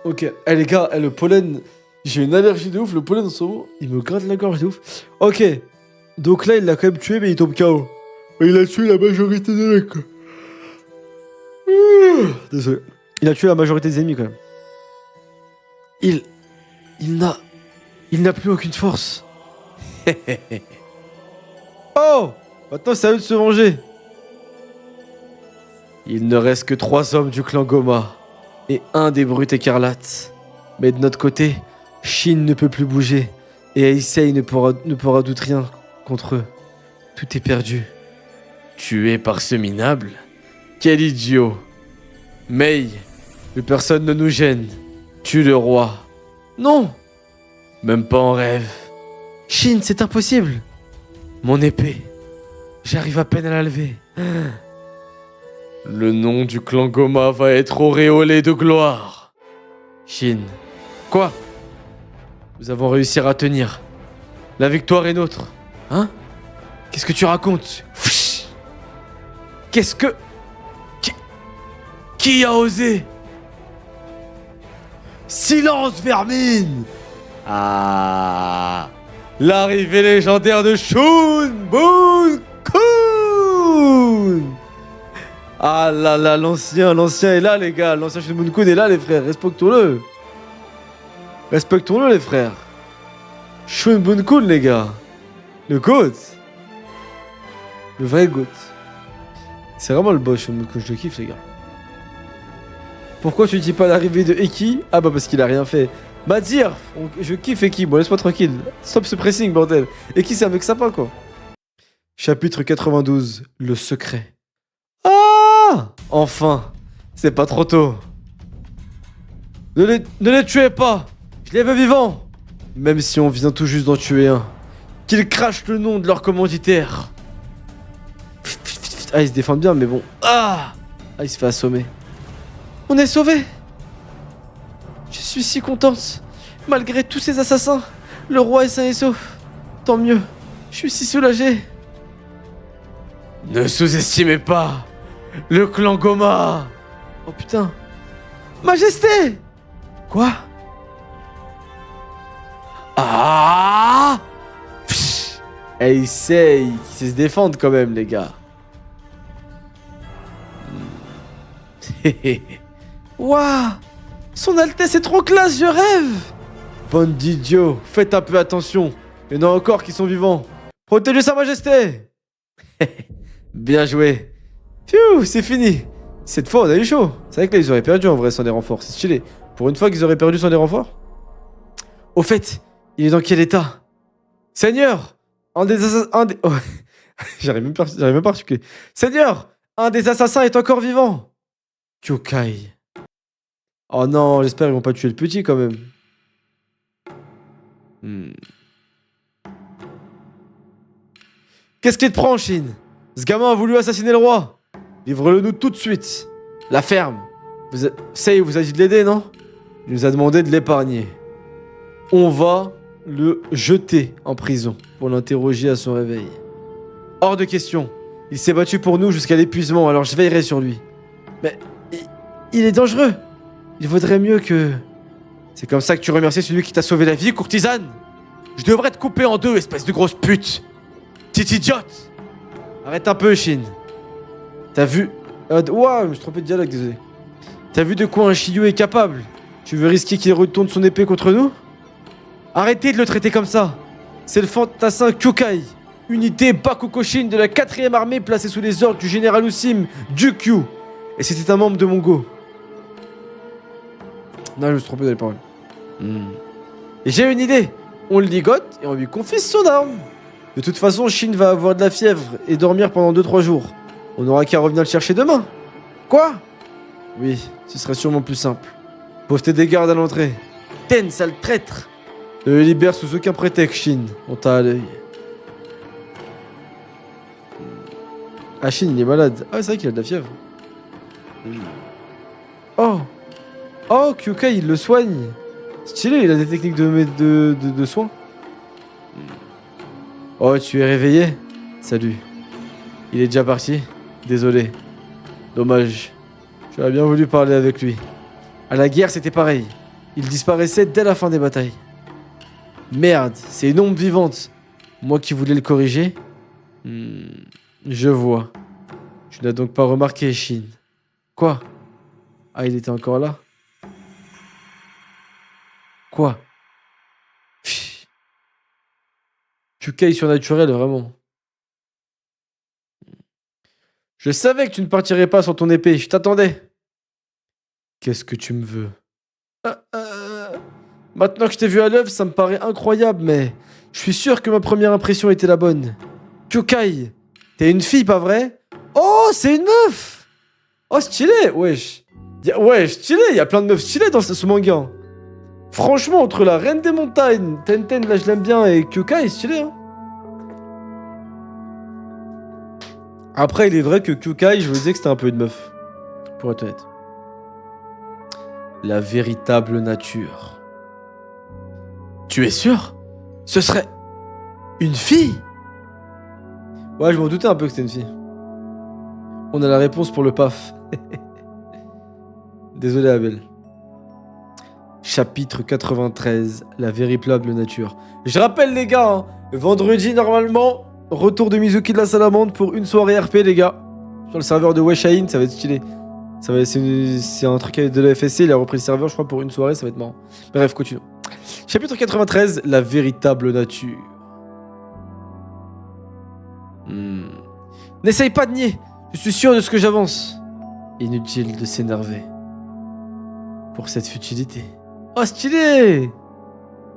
Ok, eh les gars, le pollen, j'ai une allergie de ouf, le pollen en ce moment, il me gratte la gorge de ouf. Ok, donc là il l'a quand même tué mais il tombe KO. Il a tué la majorité des mecs. Désolé. Il a tué la majorité des ennemis quand même. Il n'a plus aucune force. Oh, maintenant c'est à eux de se venger. Il ne reste que 3 hommes du clan Goma. Et un des brutes écarlates. Mais de notre côté, Shin ne peut plus bouger. Et Aisei ne pourra doute rien contre eux. Tout est perdu. Tué par ce minable? Quel idiot. Mei, plus personne ne nous gêne. Tue le roi. Non. Même pas en rêve. Shin, c'est impossible. Mon épée. J'arrive à peine à la lever. Le nom du clan Goma va être auréolé de gloire. Shin. Quoi? Nous avons réussi à tenir. La victoire est nôtre. Hein? Qu'est-ce que tu racontes? Qu'est-ce que... Qui a osé? Silence, vermine! Ah... L'arrivée légendaire de Shun Bun Kun! Ah là là, l'ancien est là, les gars. L'ancien Shun Bun Kun est là, les frères. Respectons-le. Respectons-le, les frères. Shun Bun Kun, les gars. Le GOAT. Le vrai GOAT. C'est vraiment le boss, Shun Bun Kun. Je le kiffe, les gars. Pourquoi tu dis pas l'arrivée de Eki? Ah bah parce qu'il a rien fait. Madir, je kiffe Eki. Bon, laisse-moi tranquille. Stop ce pressing, bordel. Eki, c'est un mec sympa, quoi. Chapitre 92. Le secret. Ah! Enfin! C'est pas trop tôt. Ne les tuez pas! Je les veux vivants! Même si on vient tout juste d'en tuer un. Qu'ils crachent le nom de leur commanditaire. Ah, ils se défendent bien, mais bon. Ah! Ah, il se fait assommer. On est sauvés! Je suis si contente. Malgré tous ces assassins, le roi est sain et sauf. Tant mieux. Je suis si soulagée. Ne sous-estimez pas le clan Goma. Oh putain. Majesté! Quoi? Ah! Et il sait se défendre quand même, les gars. Waouh! Son Altesse est trop classe, je rêve! Bande d'idiots, faites un peu attention. Il y en a encore qui sont vivants. Protégez Sa Majesté. Bien joué. Pfiou, c'est fini. Cette fois, on a eu chaud. C'est vrai que là, ils auraient perdu en vrai sans des renforts. C'est stylé. Pour une fois qu'ils auraient perdu sans des renforts. Au fait, il est dans quel état? Seigneur, un des assassins... Oh. J'arrive même pas à articuler. Seigneur, un des assassins est encore vivant. Kyokai. Oh non, j'espère qu'ils vont pas tuer le petit quand même. Qu'est-ce qui te prend, Shin? Ce gamin a voulu assassiner le roi. Livre-le nous tout de suite. La ferme. Sei vous a dit de l'aider, non? Il nous a demandé de l'épargner. On va le jeter en prison pour l'interroger à son réveil. Hors de question. Il s'est battu pour nous jusqu'à l'épuisement, alors je veillerai sur lui. Mais il est dangereux. Il vaudrait mieux que... C'est comme ça que tu remercies celui qui t'a sauvé la vie, courtisane? Je devrais te couper en deux, espèce de grosse pute. Petite idiote. Arrête un peu, Shin. T'as vu... Ouah, je me suis trompé de dialogue, désolé. T'as vu de quoi un Shiryu est capable? Tu veux risquer qu'il retourne son épée contre nous? Arrêtez de le traiter comme ça. C'est le fantassin Kyokai, unité Bakokoshin de la 4ème armée placée sous les ordres du général Usim Jukyu. Et c'était un membre de mon go. Non, je me suis trompé dans les paroles. Et j'ai une idée. On le ligote et on lui confie son arme. De toute façon, Shin va avoir de la fièvre et dormir pendant 2-3 jours. On n'aura qu'à revenir le chercher demain. Quoi? Oui, ce serait sûrement plus simple. Postez des gardes à l'entrée. Ten, sale traître. Ne le libère sous aucun prétexte, Shin. On t'a à l'œil. Ah, Shin, il est malade. Ah, c'est vrai qu'il a de la fièvre. Oh. Oh, Kyokai, il le soigne. Stylé, il a des techniques de soins. Oh, tu es réveillé? Salut. Il est déjà parti? Désolé. Dommage. J'aurais bien voulu parler avec lui. À la guerre, c'était pareil. Il disparaissait dès la fin des batailles. Merde, c'est une ombre vivante. Moi qui voulais le corriger? Je vois. Tu n'as donc pas remarqué, Shin. Quoi? Ah, il était encore là? Quoi? Kyokai surnaturel, vraiment. Je savais que tu ne partirais pas sans ton épée, je t'attendais. Qu'est-ce que tu me veux? Maintenant que je t'ai vu à l'œuvre, ça me paraît incroyable, mais je suis sûr que ma première impression était la bonne. Kyokai, t'es une fille, pas vrai? Oh, c'est une meuf! Oh, stylé, wesh. Ouais, stylé, il y a plein de meufs stylées dans ce manga. Franchement, entre la reine des montagnes, Tenten, là je l'aime bien, et Kyokai, stylé, hein. Après, il est vrai que Kyokai, je vous disais que c'était un peu une meuf. Pour être honnête. La véritable nature. Tu es sûr? Ce serait... une fille? Ouais, je m'en doutais un peu que c'était une fille. On a la réponse pour le PAF. Désolé, Abel. Chapitre 93. La véritable nature. Je rappelle, les gars, hein, vendredi, normalement... Retour de Mizuki de la Salamande pour une soirée RP, les gars. Sur le serveur de Weshain, ça va être stylé. C'est un truc de la FSC, il a repris le serveur, je crois, pour une soirée, ça va être marrant. Bref, continuons. Chapitre 93, la véritable nature. N'essaye pas de nier, je suis sûr de ce que j'avance. Inutile de s'énerver. Pour cette futilité. Oh, stylé!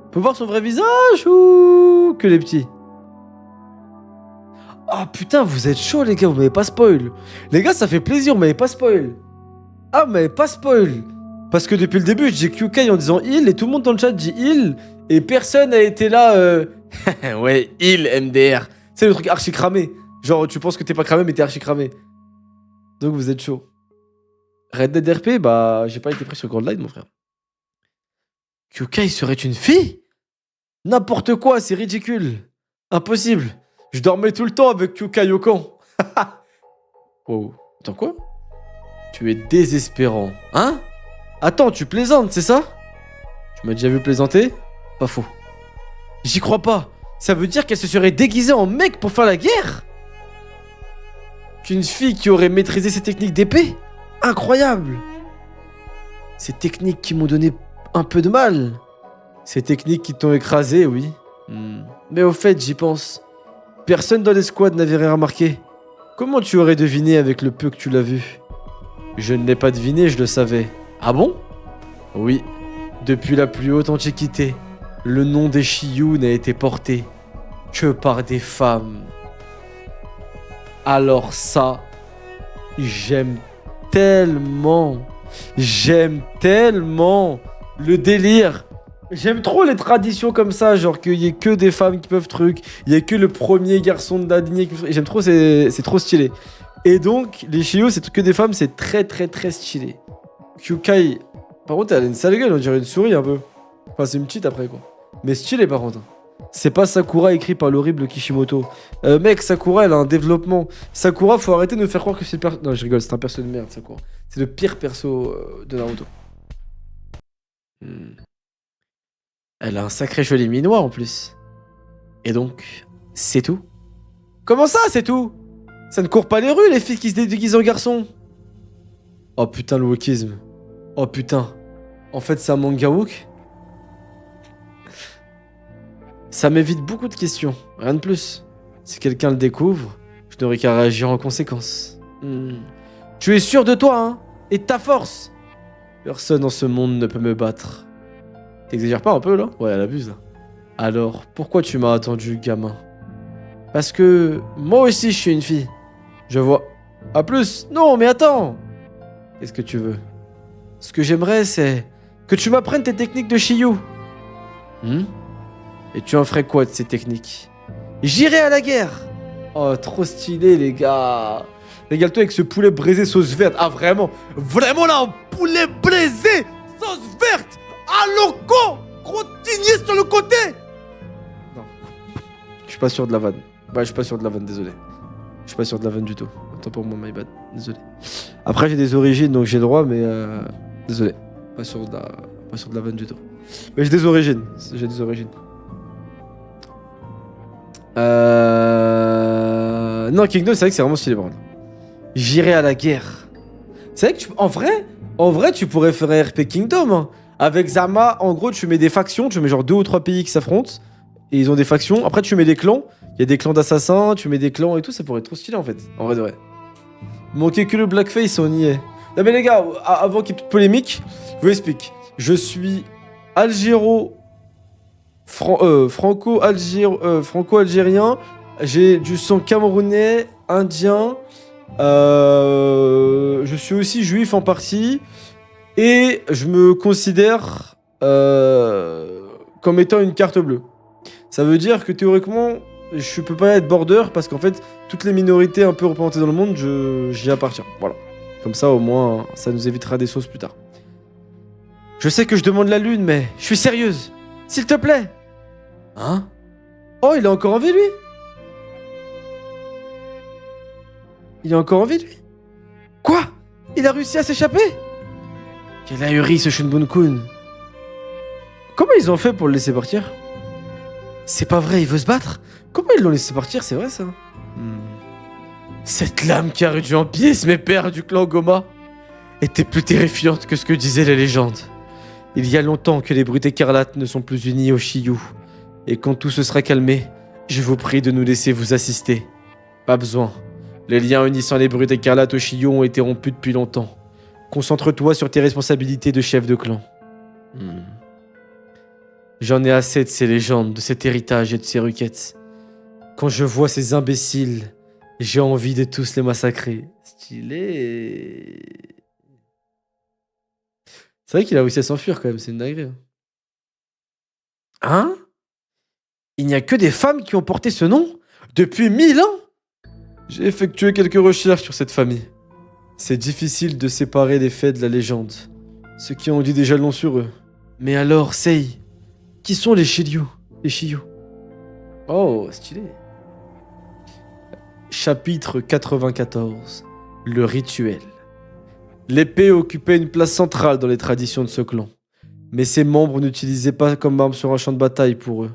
On peut voir son vrai visage ou que les petits? Ah putain, vous êtes chaud les gars, vous m'avez pas spoil. Les gars, ça fait plaisir, vous m'avez pas spoil. Ah, vous m'avez pas spoil. Parce que depuis le début, je dis Kyokai en disant heal, et tout le monde dans le chat dit heal, et personne n'a été là, ouais, heal, MDR. C'est le truc archi cramé. Genre, tu penses que t'es pas cramé, mais t'es archi cramé. Donc vous êtes chaud. Red Dead RP, bah, j'ai pas été pris sur Gold Line, mon frère. Kyokai serait une fille? N'importe quoi, c'est ridicule. Impossible. Je dormais tout le temps avec Kyokai Okan. Wow. Attends, quoi? Tu es désespérant. Hein? Attends, tu plaisantes, c'est ça? Tu m'as déjà vu plaisanter? Pas faux. J'y crois pas. Ça veut dire qu'elle se serait déguisée en mec pour faire la guerre? Qu'une fille qui aurait maîtrisé ses techniques d'épée? Incroyable. Ces techniques qui m'ont donné un peu de mal. Ces techniques qui t'ont écrasé, oui. Mais au fait, j'y pense. Personne dans l'escouade n'avait rien remarqué. Comment tu aurais deviné avec le peu que tu l'as vu? Je ne l'ai pas deviné, je le savais. Ah bon? Oui. Depuis la plus haute antiquité, le nom des Shiyu n'a été porté que par des femmes. Alors ça, j'aime tellement. J'aime tellement le délire. J'aime trop les traditions comme ça, genre qu'il y ait que des femmes qui peuvent truc, il y a que le premier garçon de la lignée qui... J'aime trop, c'est trop stylé. Et donc, les Shiyu, c'est que des femmes, c'est très très très stylé. Kyukai, par contre, elle a une sale gueule, on dirait une souris un peu. Enfin, c'est une petite après quoi. Mais stylé par contre. C'est pas Sakura écrit par l'horrible Kishimoto. Mec, Sakura, elle a un développement. Sakura, faut arrêter de nous faire croire que c'est le perso... Non, je rigole, c'est un perso de merde, Sakura. C'est le pire perso de Naruto. Elle a un sacré joli minois en plus. Et donc, c'est tout? Comment ça, c'est tout? Ça ne court pas les rues, les filles qui se déguisent en garçons. Oh putain, le wokisme. Oh putain. En fait, c'est un manga woke? Ça m'évite beaucoup de questions, rien de plus. Si quelqu'un le découvre, je n'aurai qu'à réagir en conséquence. Tu es sûr de toi, hein? Et de ta force? Personne dans ce monde ne peut me battre. T'exagères pas un peu, là? Ouais, elle abuse, là. Alors, pourquoi tu m'as attendu, gamin? Parce que moi aussi, je suis une fille. Je vois. À plus. Non, mais attends. Qu'est-ce que tu veux? Ce que j'aimerais, c'est que tu m'apprennes tes techniques de Shiyu. Et tu en ferais quoi de ces techniques? J'irai à la guerre. Oh, trop stylé, les gars. Régale-toi avec ce poulet braisé sauce verte. Ah, vraiment? Vraiment, là, un poulet braisé sauce verte à loco, continuez sur le côté. Non. Je suis pas sûr de la vanne. Ouais, je suis pas sûr de la vanne, désolé. Je suis pas sûr de la vanne du tout. Autant pour moi, my bad. Désolé. Après, j'ai des origines, donc j'ai le droit, mais désolé. Pas sûr de la vanne du tout. Mais j'ai des origines. J'ai des origines. Non, Kingdom, c'est vrai que c'est vraiment stylé, par contre. J'irai à la guerre. C'est vrai que en vrai, tu pourrais faire un RP Kingdom. Hein. Avec Zama, en gros, tu mets des factions. Tu mets genre 2 ou 3 pays qui s'affrontent. Et ils ont des factions. Après, tu mets des clans. Il y a des clans d'assassins. Tu mets des clans et tout. Ça pourrait être trop stylé, en fait. En vrai de vrai. Manquait que le blackface, on y est. Non, mais les gars, avant qu'il y ait toute polémique, je vous explique. Je suis franco-algérien. J'ai du sang camerounais, indien. Je suis aussi juif en partie. Et je me considère comme étant une carte bleue. Ça veut dire que théoriquement, je peux pas être border parce qu'en fait, toutes les minorités un peu représentées dans le monde, j'y appartiens. Voilà. Comme ça, au moins, ça nous évitera des sauces plus tard. Je sais que je demande la lune, mais je suis sérieuse. S'il te plaît. Hein? Oh, il est encore en vie, lui? Il est encore en vie, lui? Quoi? Il a réussi à s'échapper? Quelle ahurie, ce Shunbun-kun. Comment ils ont fait pour le laisser partir? C'est pas vrai, il veut se battre? Comment ils l'ont laissé partir, c'est vrai, ça? Cette lame qui a réduit en pièces mes pères du clan Goma était plus terrifiante que ce que disaient les légendes. Il y a longtemps que les brutes écarlates ne sont plus unies aux Shiyu. Et quand tout se sera calmé, je vous prie de nous laisser vous assister. Pas besoin. Les liens unissant les brutes écarlates aux Shiyu ont été rompus depuis longtemps. Concentre-toi sur tes responsabilités de chef de clan. J'en ai assez de ces légendes, de cet héritage et de ces requêtes. Quand je vois ces imbéciles, j'ai envie de tous les massacrer. Stylé. C'est vrai qu'il a réussi à s'enfuir quand même, c'est une dinguerie. Hein? Il n'y a que des femmes qui ont porté ce nom depuis 1000 ans? J'ai effectué quelques recherches sur cette famille. C'est difficile de séparer les faits de la légende. Ceux qui ont dit déjà long sur eux. Mais alors, Sei, qui sont les Shiryu? Les Shiyu. Oh, stylé. Chapitre 94. Le rituel. L'épée occupait une place centrale dans les traditions de ce clan. Mais ses membres n'utilisaient pas comme arme sur un champ de bataille pour eux.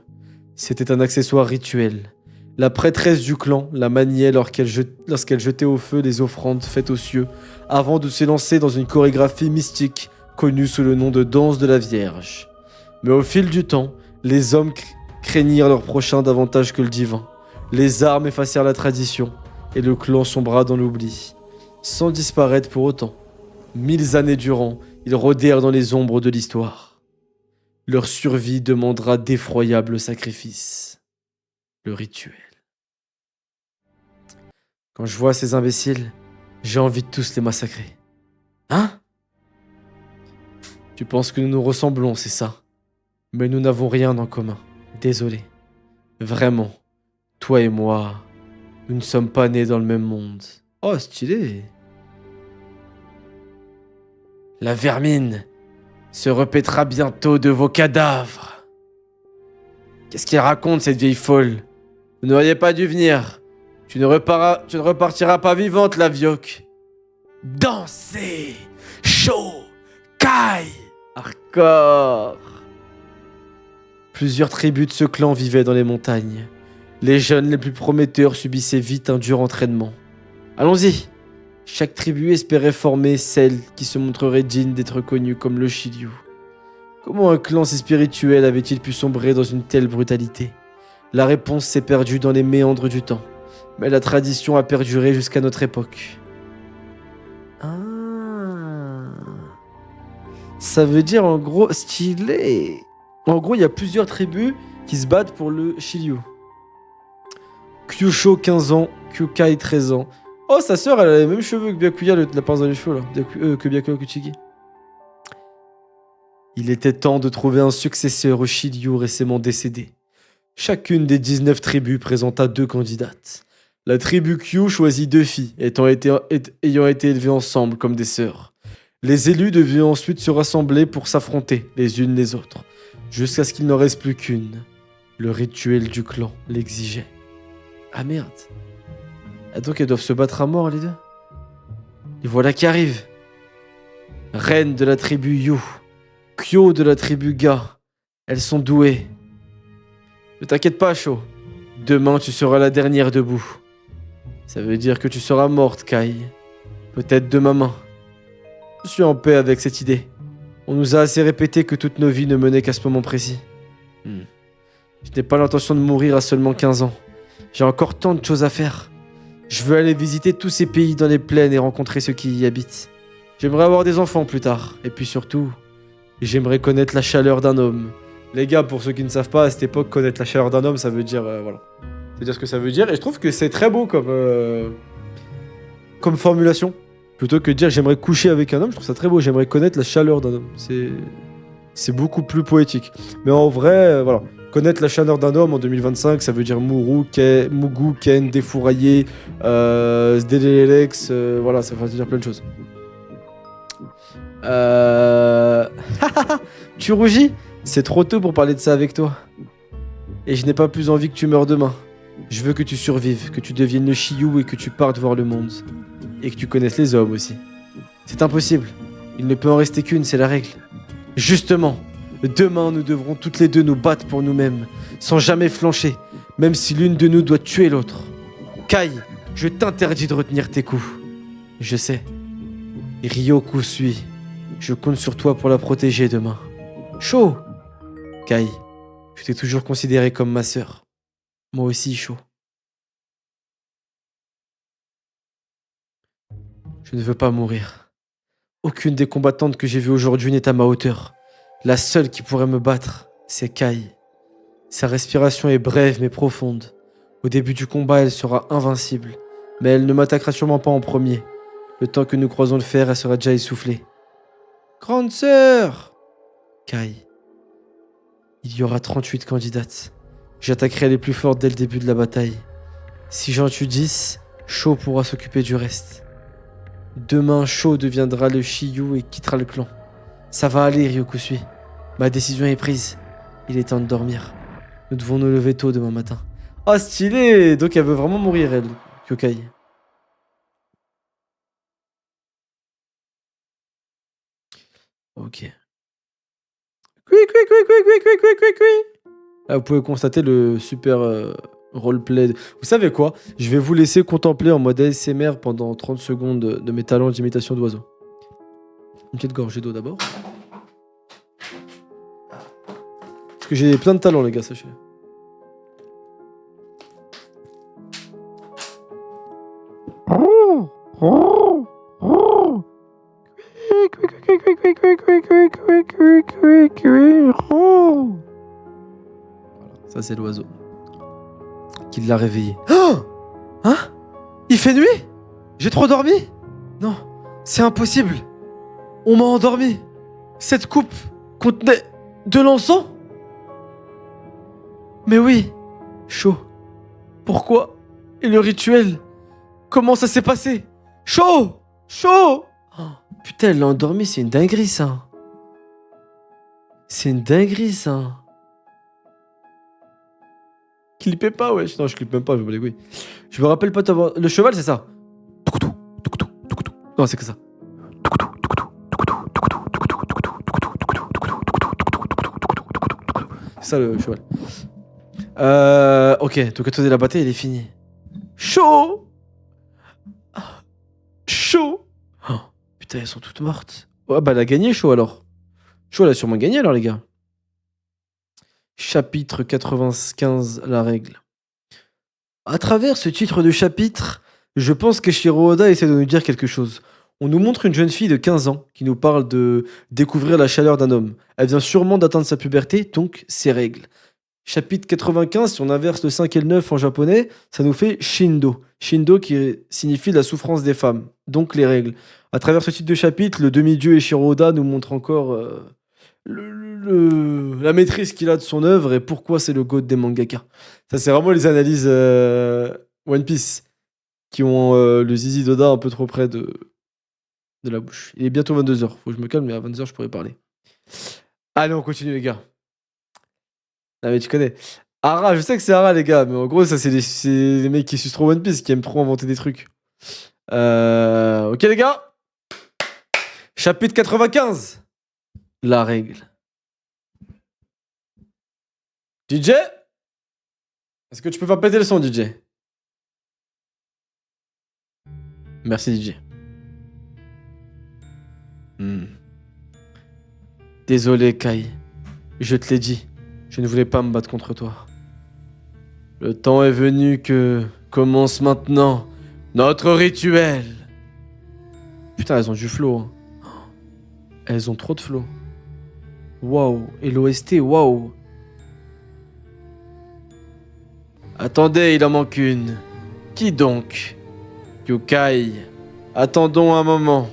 C'était un accessoire rituel. La prêtresse du clan la maniait lorsqu'elle jetait au feu les offrandes faites aux cieux, avant de se lancer dans une chorégraphie mystique connue sous le nom de danse de la Vierge. Mais au fil du temps, les hommes craignirent leur prochain davantage que le divin. Les armes effacèrent la tradition, et le clan sombra dans l'oubli, sans disparaître pour autant. 1000 années durant, ils rôdèrent dans les ombres de l'histoire. Leur survie demandera d'effroyables sacrifices. Le rituel. Quand je vois ces imbéciles, j'ai envie de tous les massacrer. Hein? Tu penses que nous nous ressemblons, c'est ça? Mais nous n'avons rien en commun. Désolé. Vraiment. Toi et moi, nous ne sommes pas nés dans le même monde. Oh, stylé. La vermine se repaîtra bientôt de vos cadavres. Qu'est-ce qu'il raconte, cette vieille folle? Vous n'auriez pas dû venir. Tu ne repartiras pas vivante, la vioque. Dansez! Chaud! Caille! Hardcore! Plusieurs tribus de ce clan vivaient dans les montagnes. Les jeunes les plus prometteurs subissaient vite un dur entraînement. Allons-y! Chaque tribu espérait former celle qui se montrerait digne d'être connue comme le Shiryu. Comment un clan si spirituel avait-il pu sombrer dans une telle brutalité? La réponse s'est perdue dans les méandres du temps, mais la tradition a perduré jusqu'à notre époque. Ah. Ça veut dire en gros stylé. En gros, il y a plusieurs tribus qui se battent pour le Shiryu. Kyusho 15 ans, Kyukai 13 ans. Oh, sa sœur, elle a les mêmes cheveux que Byakuya, la pince dans les cheveux, là. Que Byakuya Kuchigi. Il était temps de trouver un successeur au Shiryu récemment décédé. Chacune des 19 tribus présenta 2 candidates. La tribu Kyu choisit 2 filles, ayant été élevées ensemble comme des sœurs. Les élus devaient ensuite se rassembler pour s'affronter les unes les autres, jusqu'à ce qu'il n'en reste plus qu'une. Le rituel du clan l'exigeait. Ah merde. Ah donc elles doivent se battre à mort les deux. Et voilà qui arrive. Reine de la tribu Yu, Kyo de la tribu Ga. Elles sont douées. Ne t'inquiète pas, Sho. Demain tu seras la dernière debout. Ça veut dire que tu seras morte, Kai. Peut-être de ma main. Je suis en paix avec cette idée. On nous a assez répété que toutes nos vies ne menaient qu'à ce moment précis. Je n'ai pas l'intention de mourir à seulement 15 ans. J'ai encore tant de choses à faire. Je veux aller visiter tous ces pays dans les plaines et rencontrer ceux qui y habitent. J'aimerais avoir des enfants plus tard. Et puis surtout, j'aimerais connaître la chaleur d'un homme. Les gars, pour ceux qui ne savent pas, à cette époque, connaître la chaleur d'un homme, ça veut dire... voilà. Ça veut dire ce que ça veut dire. Et je trouve que c'est très beau comme formulation. Plutôt que de dire j'aimerais coucher avec un homme, je trouve ça très beau. J'aimerais connaître la chaleur d'un homme. C'est beaucoup plus poétique. Mais en vrai, voilà. Connaître la chaleur d'un homme en 2025, ça veut dire Mugu, Ken, défouraillé, Sdelelex, voilà, ça veut dire plein de choses. Tu rougis? C'est trop tôt pour parler de ça avec toi. Et je n'ai pas plus envie que tu meurs demain. Je veux que tu survives, que tu deviennes le Shiryu et que tu partes voir le monde. Et que tu connaisses les hommes aussi. C'est impossible. Il ne peut en rester qu'une, c'est la règle. Justement. Demain, nous devrons toutes les deux nous battre pour nous-mêmes, sans jamais flancher, même si l'une de nous doit tuer l'autre. Kai, je t'interdis de retenir tes coups. Je sais. Ryoku suit. Je compte sur toi pour la protéger demain. Sho! Kai, je t'ai toujours considéré comme ma sœur. Moi aussi, Sho. Je ne veux pas mourir. Aucune des combattantes que j'ai vues aujourd'hui n'est à ma hauteur. La seule qui pourrait me battre, c'est Kai. Sa respiration est brève mais profonde. Au début du combat, elle sera invincible. Mais elle ne m'attaquera sûrement pas en premier. Le temps que nous croisons le fer, elle sera déjà essoufflée. Grande sœur! Kai. Il y aura 38 candidates. J'attaquerai les plus fortes dès le début de la bataille. Si j'en tue 10, Sho pourra s'occuper du reste. Demain, Sho deviendra le Shiryu et quittera le clan. Ça va aller, Ryokusui. Ma décision est prise. Il est temps de dormir. Nous devons nous lever tôt demain matin. Ah, stylé! Donc elle veut vraiment mourir, elle, Kyokai. Ok. Là, vous pouvez constater le super roleplay. Vous savez quoi? Je vais vous laisser contempler en mode ASMR pendant 30 secondes de mes talents d'imitation d'oiseau. Une petite gorgée d'eau d'abord. que j'ai plein de talents, les gars, sachez. Ça, c'est l'oiseau qui l'a réveillé. Oh, hein? Il fait nuit? J'ai trop dormi? Non, c'est impossible. On m'a endormi. Cette coupe contenait de l'encens? Mais oui, chaud. Pourquoi? Et le rituel? Comment ça s'est passé? Chaud! Chaud! Oh, putain, elle l'a endormi, c'est une dinguerie, ça. C'est une dinguerie, ça. Clippez pas, wesh. Non, je clippe même pas, je me les couilles. Je me rappelle pas t'avoir... Le cheval, c'est ça. Non, c'est que ça. C'est ça, le cheval. Ok, donc attendez, la bataille, elle est finie. Chaud! Chaud! Oh, putain, elles sont toutes mortes. Ouais, bah elle a gagné, Chaud, alors. Chaud, elle a sûrement gagné, alors, les gars. Chapitre 95, la règle. À travers ce titre de chapitre, je pense que Shiro Oda essaie de nous dire quelque chose. On nous montre une jeune fille de 15 ans qui nous parle de découvrir la chaleur d'un homme. Elle vient sûrement d'atteindre sa puberté, donc ses règles. Chapitre 95, si on inverse le 5 et le 9 en japonais, ça nous fait Shindo. Shindo qui signifie la souffrance des femmes, donc les règles. À travers ce titre de chapitre, le demi-dieu Eiichiro Oda nous montre encore la maîtrise qu'il a de son œuvre et pourquoi c'est le GOAT des mangaka. Ça, c'est vraiment les analyses One Piece qui ont le zizi d'Oda un peu trop près de la bouche. Il est bientôt 22h. Faut que je me calme, mais à 22h, je pourrais parler. Allez, on continue, les gars. Ah, mais tu connais. Ara, je sais que c'est Ara, les gars, mais en gros, ça, c'est les mecs qui sucent trop One Piece, qui aiment trop inventer des trucs. Ok, les gars. Chapitre 95. La règle. DJ? Est-ce que tu peux faire péter le son, DJ? Merci, DJ. Désolé, Kai. Je te l'ai dit. Je ne voulais pas me battre contre toi. Le temps est venu que commence maintenant notre rituel. Putain, elles ont du flow. Hein. Elles ont trop de flow. Waouh. Et l'OST, waouh. Attendez, il en manque une. Qui donc? Kyukai. Attendons un moment.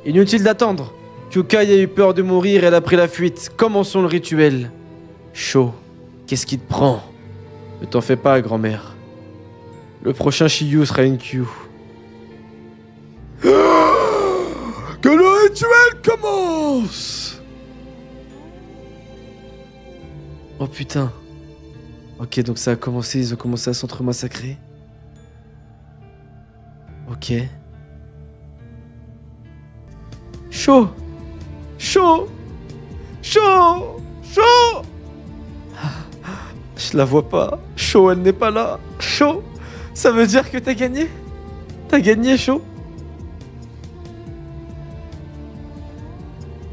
Inutile d'attendre. Kyukai a eu peur de mourir et elle a pris la fuite. Commençons le rituel. Chaud. Qu'est-ce qui te prend? Ne t'en fais pas, grand-mère. Le prochain Shiyu sera une Q. Que le rituel commence! Oh putain. Ok, donc ça a commencé, ils ont commencé à s'entre-massacrer. Ok. Chaud! Chaud! Chaud! Chaud! Je la vois pas. Chaud, elle n'est pas là. Chaud! Ça veut dire que t'as gagné? T'as gagné, Chaud?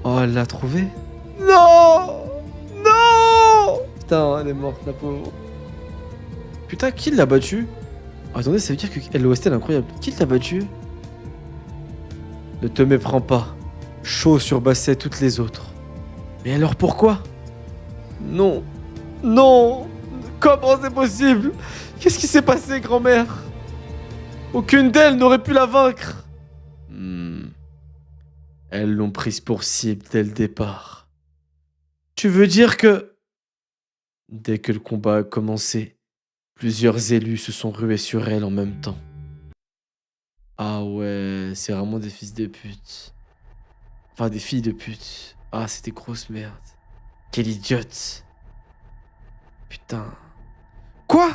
Oh, elle l'a trouvé? Non! Non! Putain, elle est morte, la pauvre. Putain, qui l'a battu? Oh, attendez, ça veut dire que l'OST est incroyable. Qui l'a battu? Ne te méprends pas. Chaud surbassait toutes les autres. Mais alors pourquoi? Non. Non! Comment c'est possible? Qu'est-ce qui s'est passé, grand-mère? Aucune d'elles n'aurait pu la vaincre. Elles l'ont prise pour cible dès le départ. Tu veux dire que... Dès que le combat a commencé, plusieurs élus se sont rués sur elle en même temps. Ah ouais, c'est vraiment des fils de pute. Enfin, des filles de pute. Ah, c'est des grosses merdes. Quelle idiote. Putain. Quoi?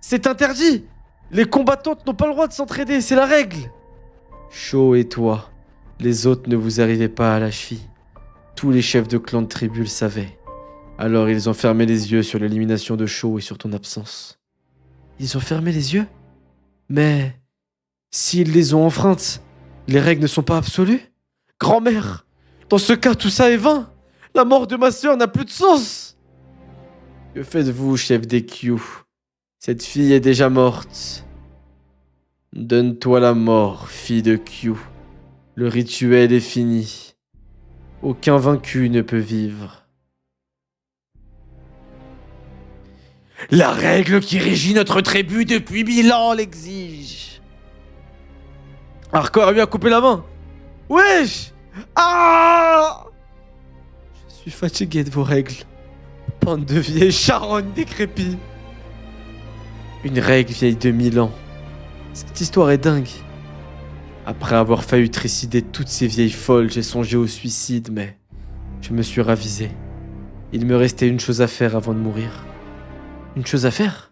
C'est interdit! Les combattantes n'ont pas le droit de s'entraider, c'est la règle! Chaud et toi, les autres ne vous arrivez pas à la cheville. Tous les chefs de clan de tribu le savaient. Alors ils ont fermé les yeux sur l'élimination de Chaud et sur ton absence. Ils ont fermé les yeux? Mais... s'ils les ont enfreintes, les règles ne sont pas absolues? Grand-mère, dans ce cas, tout ça est vain. La mort de ma sœur n'a plus de sens. Que faites-vous, chef des Q? Cette fille est déjà morte. Donne-toi la mort, fille de Q. Le rituel est fini. Aucun vaincu ne peut vivre. La règle qui régit notre tribu depuis 1000 ans l'exige. Hardcore a bien coupé la main. Wesh! Ah! Je suis fatigué de vos règles. Bande de vieilles charognes décrépies. Une règle vieille de 1000 ans. Cette histoire est dingue. Après avoir failli trucider toutes ces vieilles folles, j'ai songé au suicide, mais je me suis ravisé. Il me restait une chose à faire avant de mourir. Une chose à faire?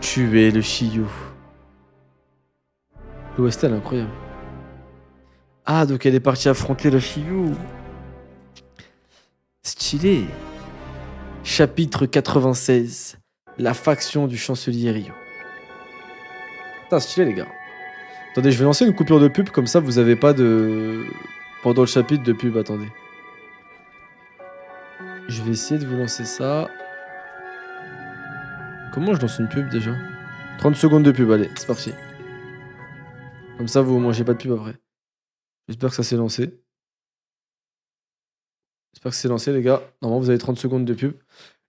Tuer le Shiyu. L'OST, elle est incroyable. Ah, donc elle est partie affronter le Shiyu. Stylé. Chapitre 96. La faction du chancelier Ryo. Putain, stylé les gars. Attendez, je vais lancer une coupure de pub, comme ça vous avez pas de... Pendant le chapitre de pub, attendez. Je vais essayer de vous lancer ça. Comment je lance une pub déjà? 30 secondes de pub, allez, c'est parti. Comme ça vous mangez pas de pub après. J'espère que ça s'est lancé. J'espère que c'est lancé les gars. Normalement vous avez 30 secondes de pub.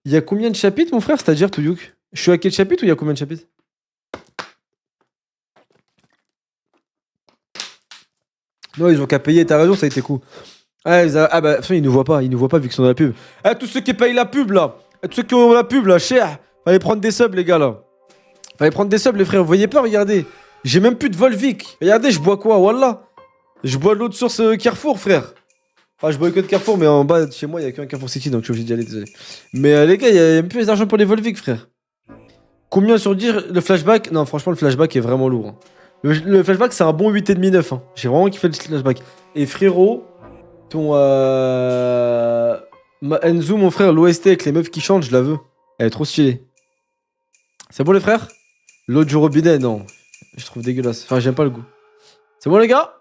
Il y a combien de chapitres mon frère, c'est-à-dire Touyouk? Je suis à quel chapitre ou il y a combien de chapitres? Non, ils ont qu'à payer, t'as raison, ça a été cool. Ah, ah bah, de toute façon, ils nous voient pas vu qu'ils sont dans la pub. Ah, tous ceux qui payent la pub là, tous ceux qui ont la pub là, cher. Fallait prendre des subs les gars là. Fallait prendre des subs les frères, vous voyez pas, regardez. J'ai même plus de Volvic. Regardez, je bois quoi, wallah. Je bois de l'eau de source Carrefour, frère. Ah, je bois que de Carrefour, mais en bas de chez moi, il y a qu'un Carrefour City, donc je suis obligé d'y aller, désolé. Mais les gars, il y a même plus d'argent pour les Volvic, frère. Combien sur dire le flashback? Non, franchement, le flashback est vraiment lourd. Hein. Le flashback, c'est un bon 8,5-9. Hein. J'ai vraiment kiffé le flashback. Et frérot, ton Enzo, mon frère, l'OST avec les meufs qui chantent, je la veux. Elle est trop stylée. C'est bon, les frères? L'autre du robinet, non. Je trouve dégueulasse. Enfin, j'aime pas le goût. C'est bon, les gars?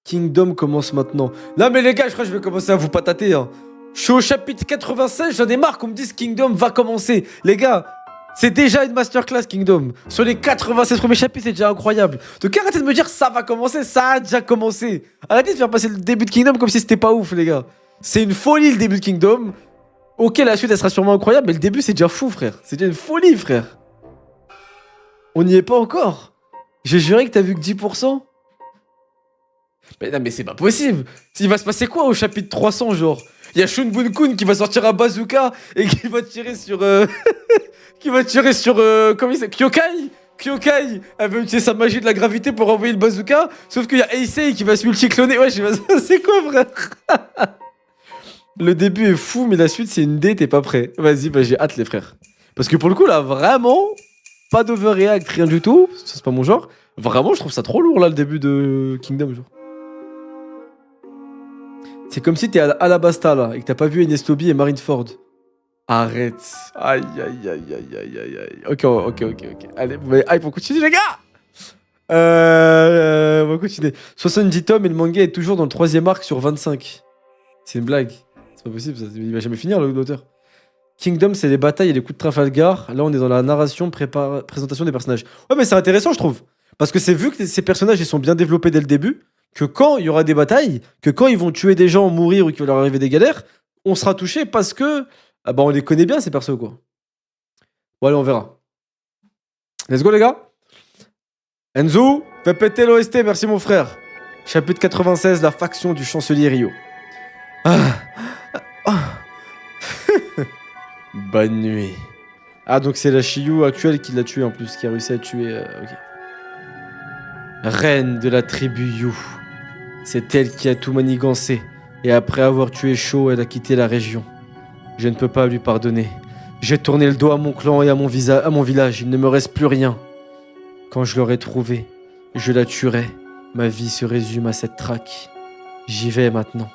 Kingdom commence maintenant. Non, mais les gars, je crois que je vais commencer à vous patater. Hein. Je suis au chapitre 96, j'en ai marre qu'on me dise Kingdom va commencer. Les gars, c'est déjà une masterclass Kingdom. Sur les 96 premiers chapitres, c'est déjà incroyable. Donc arrêtez de me dire ça va commencer, ça a déjà commencé. Arrêtez de faire passer le début de Kingdom comme si c'était pas ouf, les gars. C'est une folie le début de Kingdom. Ok, la suite elle sera sûrement incroyable, mais le début c'est déjà fou, frère. C'est déjà une folie, frère. On n'y est pas encore. J'ai juré que t'as vu que 10%. Mais non, mais c'est pas possible. Il va se passer quoi au chapitre 300, genre? Il y a Shun Bun-kun qui va sortir un bazooka et qui va tirer sur... qui va tirer sur... comment il s'appelle? Kyokai. Kyokai, elle va utiliser sa magie de la gravité pour envoyer le bazooka. Sauf qu'il y a Eisei qui va se multicloner. Ouais, je sais pas, c'est quoi, frère? Le début est fou, mais la suite, c'est une D, t'es pas prêt. Vas-y, bah, j'ai hâte, les frères. Parce que pour le coup, là, vraiment, pas d'overreact, rien du tout. Ça, c'est pas mon genre. Vraiment, je trouve ça trop lourd, là, le début de Kingdom, genre. C'est comme si t'es à Alabasta, là, et que t'as pas vu Ines Lobby et Marineford. Arrête. Aïe, aïe, aïe, aïe, aïe, aïe, aïe. Ok. Allez, vous m'avez hype, on continue, les gars. On va continuer. 70 tomes et le manga est toujours dans le 3ème arc sur 25. C'est une blague. C'est pas possible, ça. Il va jamais finir, l'auteur. Kingdom, c'est les batailles et les coups de Trafalgar. Là, on est dans la narration, présentation des personnages. Ouais, mais c'est intéressant, je trouve. Parce que c'est vu que ces personnages, ils sont bien développés dès le début, que quand il y aura des batailles, que quand ils vont tuer des gens, mourir ou qu'il va leur arriver des galères, on sera touché parce que ah bah on les connaît bien, ces persos, quoi. Bon, allez, on verra. Let's go, les gars. Enzo, fais péter l'OST, merci, mon frère. Chapitre 96, la faction du chancelier Ryo. Bonne nuit. Ah, donc c'est la Shiyu actuelle qui l'a tué en plus, qui a réussi à tuer... ok. Reine de la tribu Yu. C'est elle qui a tout manigancé. Et après avoir tué Sho, elle a quitté la région. Je ne peux pas lui pardonner. J'ai tourné le dos à mon clan et à mon village. Il ne me reste plus rien. Quand je l'aurai trouvée, je la tuerai. Ma vie se résume à cette traque. J'y vais maintenant.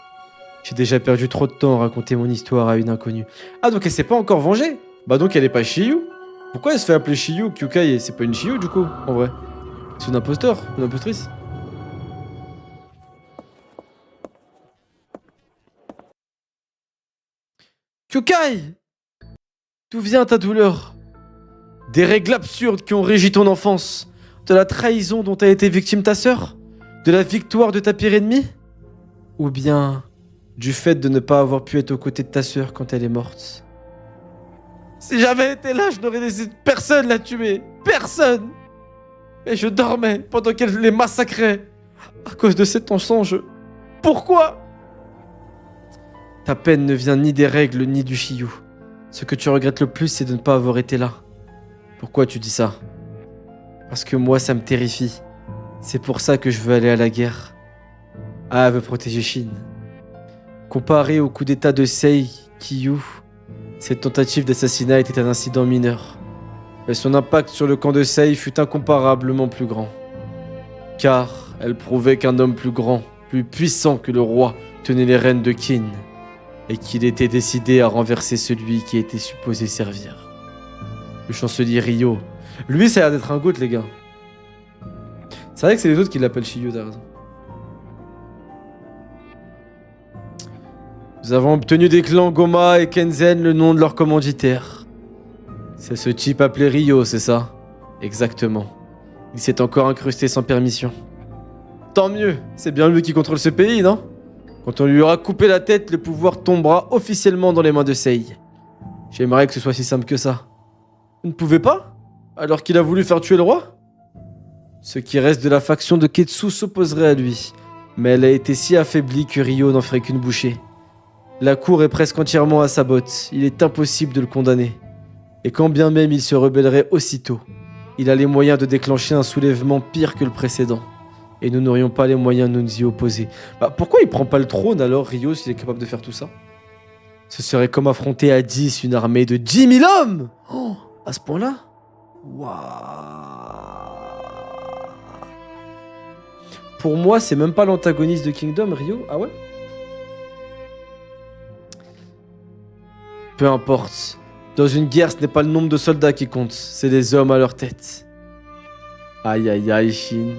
J'ai déjà perdu trop de temps à raconter mon histoire à une inconnue. Ah, donc elle s'est pas encore vengée? Bah donc elle est pas Shiyu? Pourquoi elle se fait appeler Shiyu, Kyukai? C'est pas une Shiyu du coup, en vrai? C'est une imposteur, une impostrice. Kyokai! D'où vient ta douleur? Des règles absurdes qui ont régi ton enfance? De la trahison dont a été victime ta sœur? De la victoire de ta pire ennemie? Ou bien du fait de ne pas avoir pu être aux côtés de ta sœur quand elle est morte? Si j'avais été là, je n'aurais laissé personne la tuer. Personne! Et je dormais pendant qu'elle les massacrait. À cause de cet mensonge. Pourquoi? Ta peine ne vient ni des règles ni du Shiyu. Ce que tu regrettes le plus, c'est de ne pas avoir été là. Pourquoi tu dis ça? Parce que moi, ça me terrifie. C'est pour ça que je veux aller à la guerre. Ah, elle veut protéger Shin. Comparé au coup d'état de Sei Kiyu, cette tentative d'assassinat était un incident mineur. Mais son impact sur le camp de Sei fut incomparablement plus grand. Car elle prouvait qu'un homme plus grand, plus puissant que le roi, tenait les rênes de Qin. Et qu'il était décidé à renverser celui qui était supposé servir. Le chancelier Ryo. Lui, ça a l'air d'être un goat, les gars. C'est vrai que c'est les autres qui l'appellent Shiyu, t'as raison. Nous avons obtenu des clans Goma et Kenzen le nom de leur commanditaire. C'est ce type appelé Ryo, c'est ça? Exactement. Il s'est encore incrusté sans permission. Tant mieux, c'est bien lui qui contrôle ce pays, non? Quand on lui aura coupé la tête, le pouvoir tombera officiellement dans les mains de Sei. J'aimerais que ce soit si simple que ça. Vous ne pouvez pas? Alors qu'il a voulu faire tuer le roi? Ce qui reste de la faction de Ketsu s'opposerait à lui, mais elle a été si affaiblie que Ryo n'en ferait qu'une bouchée. La cour est presque entièrement à sa botte, il est impossible de le condamner. Et quand bien même il se rebellerait aussitôt, il a les moyens de déclencher un soulèvement pire que le précédent. Et nous n'aurions pas les moyens de nous y opposer. Pourquoi il prend pas le trône alors, Ryo, s'il est capable de faire tout ça? Ce serait comme affronter à 10 une armée de 10 000 hommes! Oh, à ce point-là? Waouh! Pour moi, c'est même pas l'antagoniste de Kingdom, Ryo. Ah ouais? Peu importe. Dans une guerre, ce n'est pas le nombre de soldats qui compte, c'est les hommes à leur tête. Aïe aïe aïe, Shin.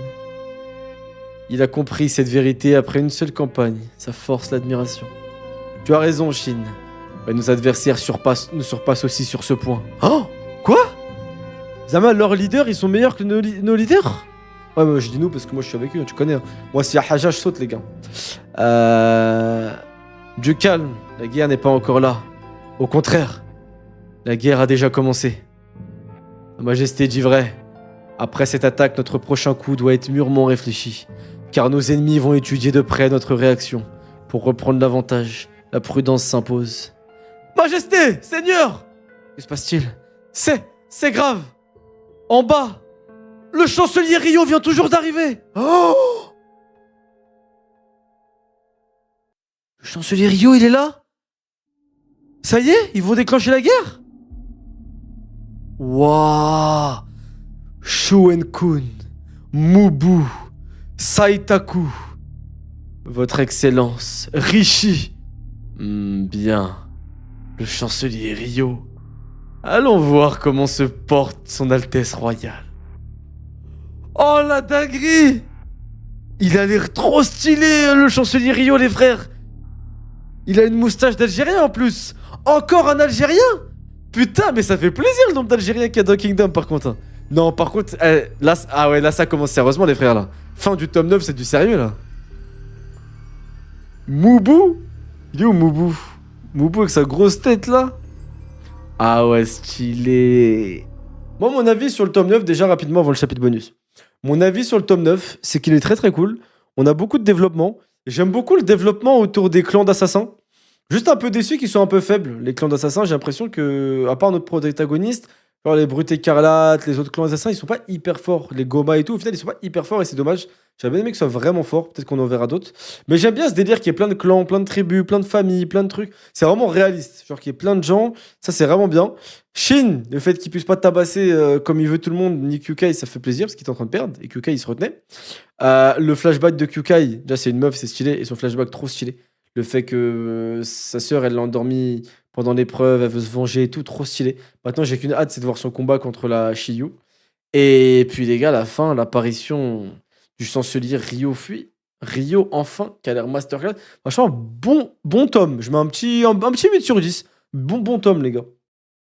Il a compris cette vérité après une seule campagne. Ça force l'admiration. Tu as raison, Shin. Mais nos adversaires nous surpassent aussi sur ce point. Oh! Quoi? Zama, leurs leaders, ils sont meilleurs que nos leaders? Ouais, mais je dis nous parce que moi je suis avec eux, tu connais. Hein. Moi, s'il y a Haja, je saute, les gars. Du calme, la guerre n'est pas encore là. Au contraire, la guerre a déjà commencé. Sa Majesté dit vrai. Après cette attaque, notre prochain coup doit être mûrement réfléchi. Car nos ennemis vont étudier de près notre réaction. Pour reprendre l'avantage, la prudence s'impose. Majesté, Seigneur! Que se passe-t-il? C'est grave! En bas, le chancelier Ryo vient toujours d'arriver! Oh! Le chancelier Ryo, il est là? Ça y est, ils vont déclencher la guerre? Waouh! Shuen-kun, Mubu, Saitaku, Votre Excellence, Rishi. Bien, le chancelier Ryo. Allons voir comment se porte son Altesse Royale. Oh la dinguerie! Il a l'air trop stylé, le chancelier Ryo, les frères. Il a une moustache d'Algérien en plus. Encore un Algérien? Putain, mais ça fait plaisir le nombre d'Algériens qu'il y a dans Kingdom par contre. Non, par contre, là, ah ouais, là ça commence sérieusement les frères là. Fin du tome 9, c'est du sérieux là. Mubu? Il est où Mubu? Mubu avec sa grosse tête là? Ah ouais, stylé. Moi, mon avis sur le tome 9, déjà rapidement avant le chapitre bonus. Mon avis sur le tome 9, c'est qu'il est très très cool. On a beaucoup de développement. J'aime beaucoup le développement autour des clans d'assassins. Juste un peu déçu qu'ils soient un peu faibles, les clans d'assassins. J'ai l'impression que, à part notre protagoniste, genre les Brutes Écarlates, les autres clans d'assassins, ils sont pas hyper forts. Les Goma et tout, au final, ils sont pas hyper forts et c'est dommage. J'aurais bien aimé que ce soit vraiment fort. Peut-être qu'on en verra d'autres. Mais j'aime bien ce délire qu'il y ait plein de clans, plein de tribus, plein de familles, plein de trucs. C'est vraiment réaliste. Genre qu'il y ait plein de gens. Ça, c'est vraiment bien. Shin, le fait qu'il puisse pas tabasser comme il veut tout le monde, ni Kyukai, ça fait plaisir parce qu'il est en train de perdre. Et Kyukai, il se retenait. Le flashback de Kyukai, déjà, c'est une meuf, c'est stylé. Et son flashback, trop stylé. Le fait que sa sœur, elle l'a endormi pendant l'épreuve, elle veut se venger et tout, trop stylé. Maintenant, j'ai qu'une hâte, c'est de voir son combat contre la Shiyu. Et puis, les gars, la fin, l'apparition du chancelier Ryo fuit. Ryo, enfin, qui a l'air masterclass. Franchement, bon tome. Je mets un petit 8 sur 10. Bon tome, les gars.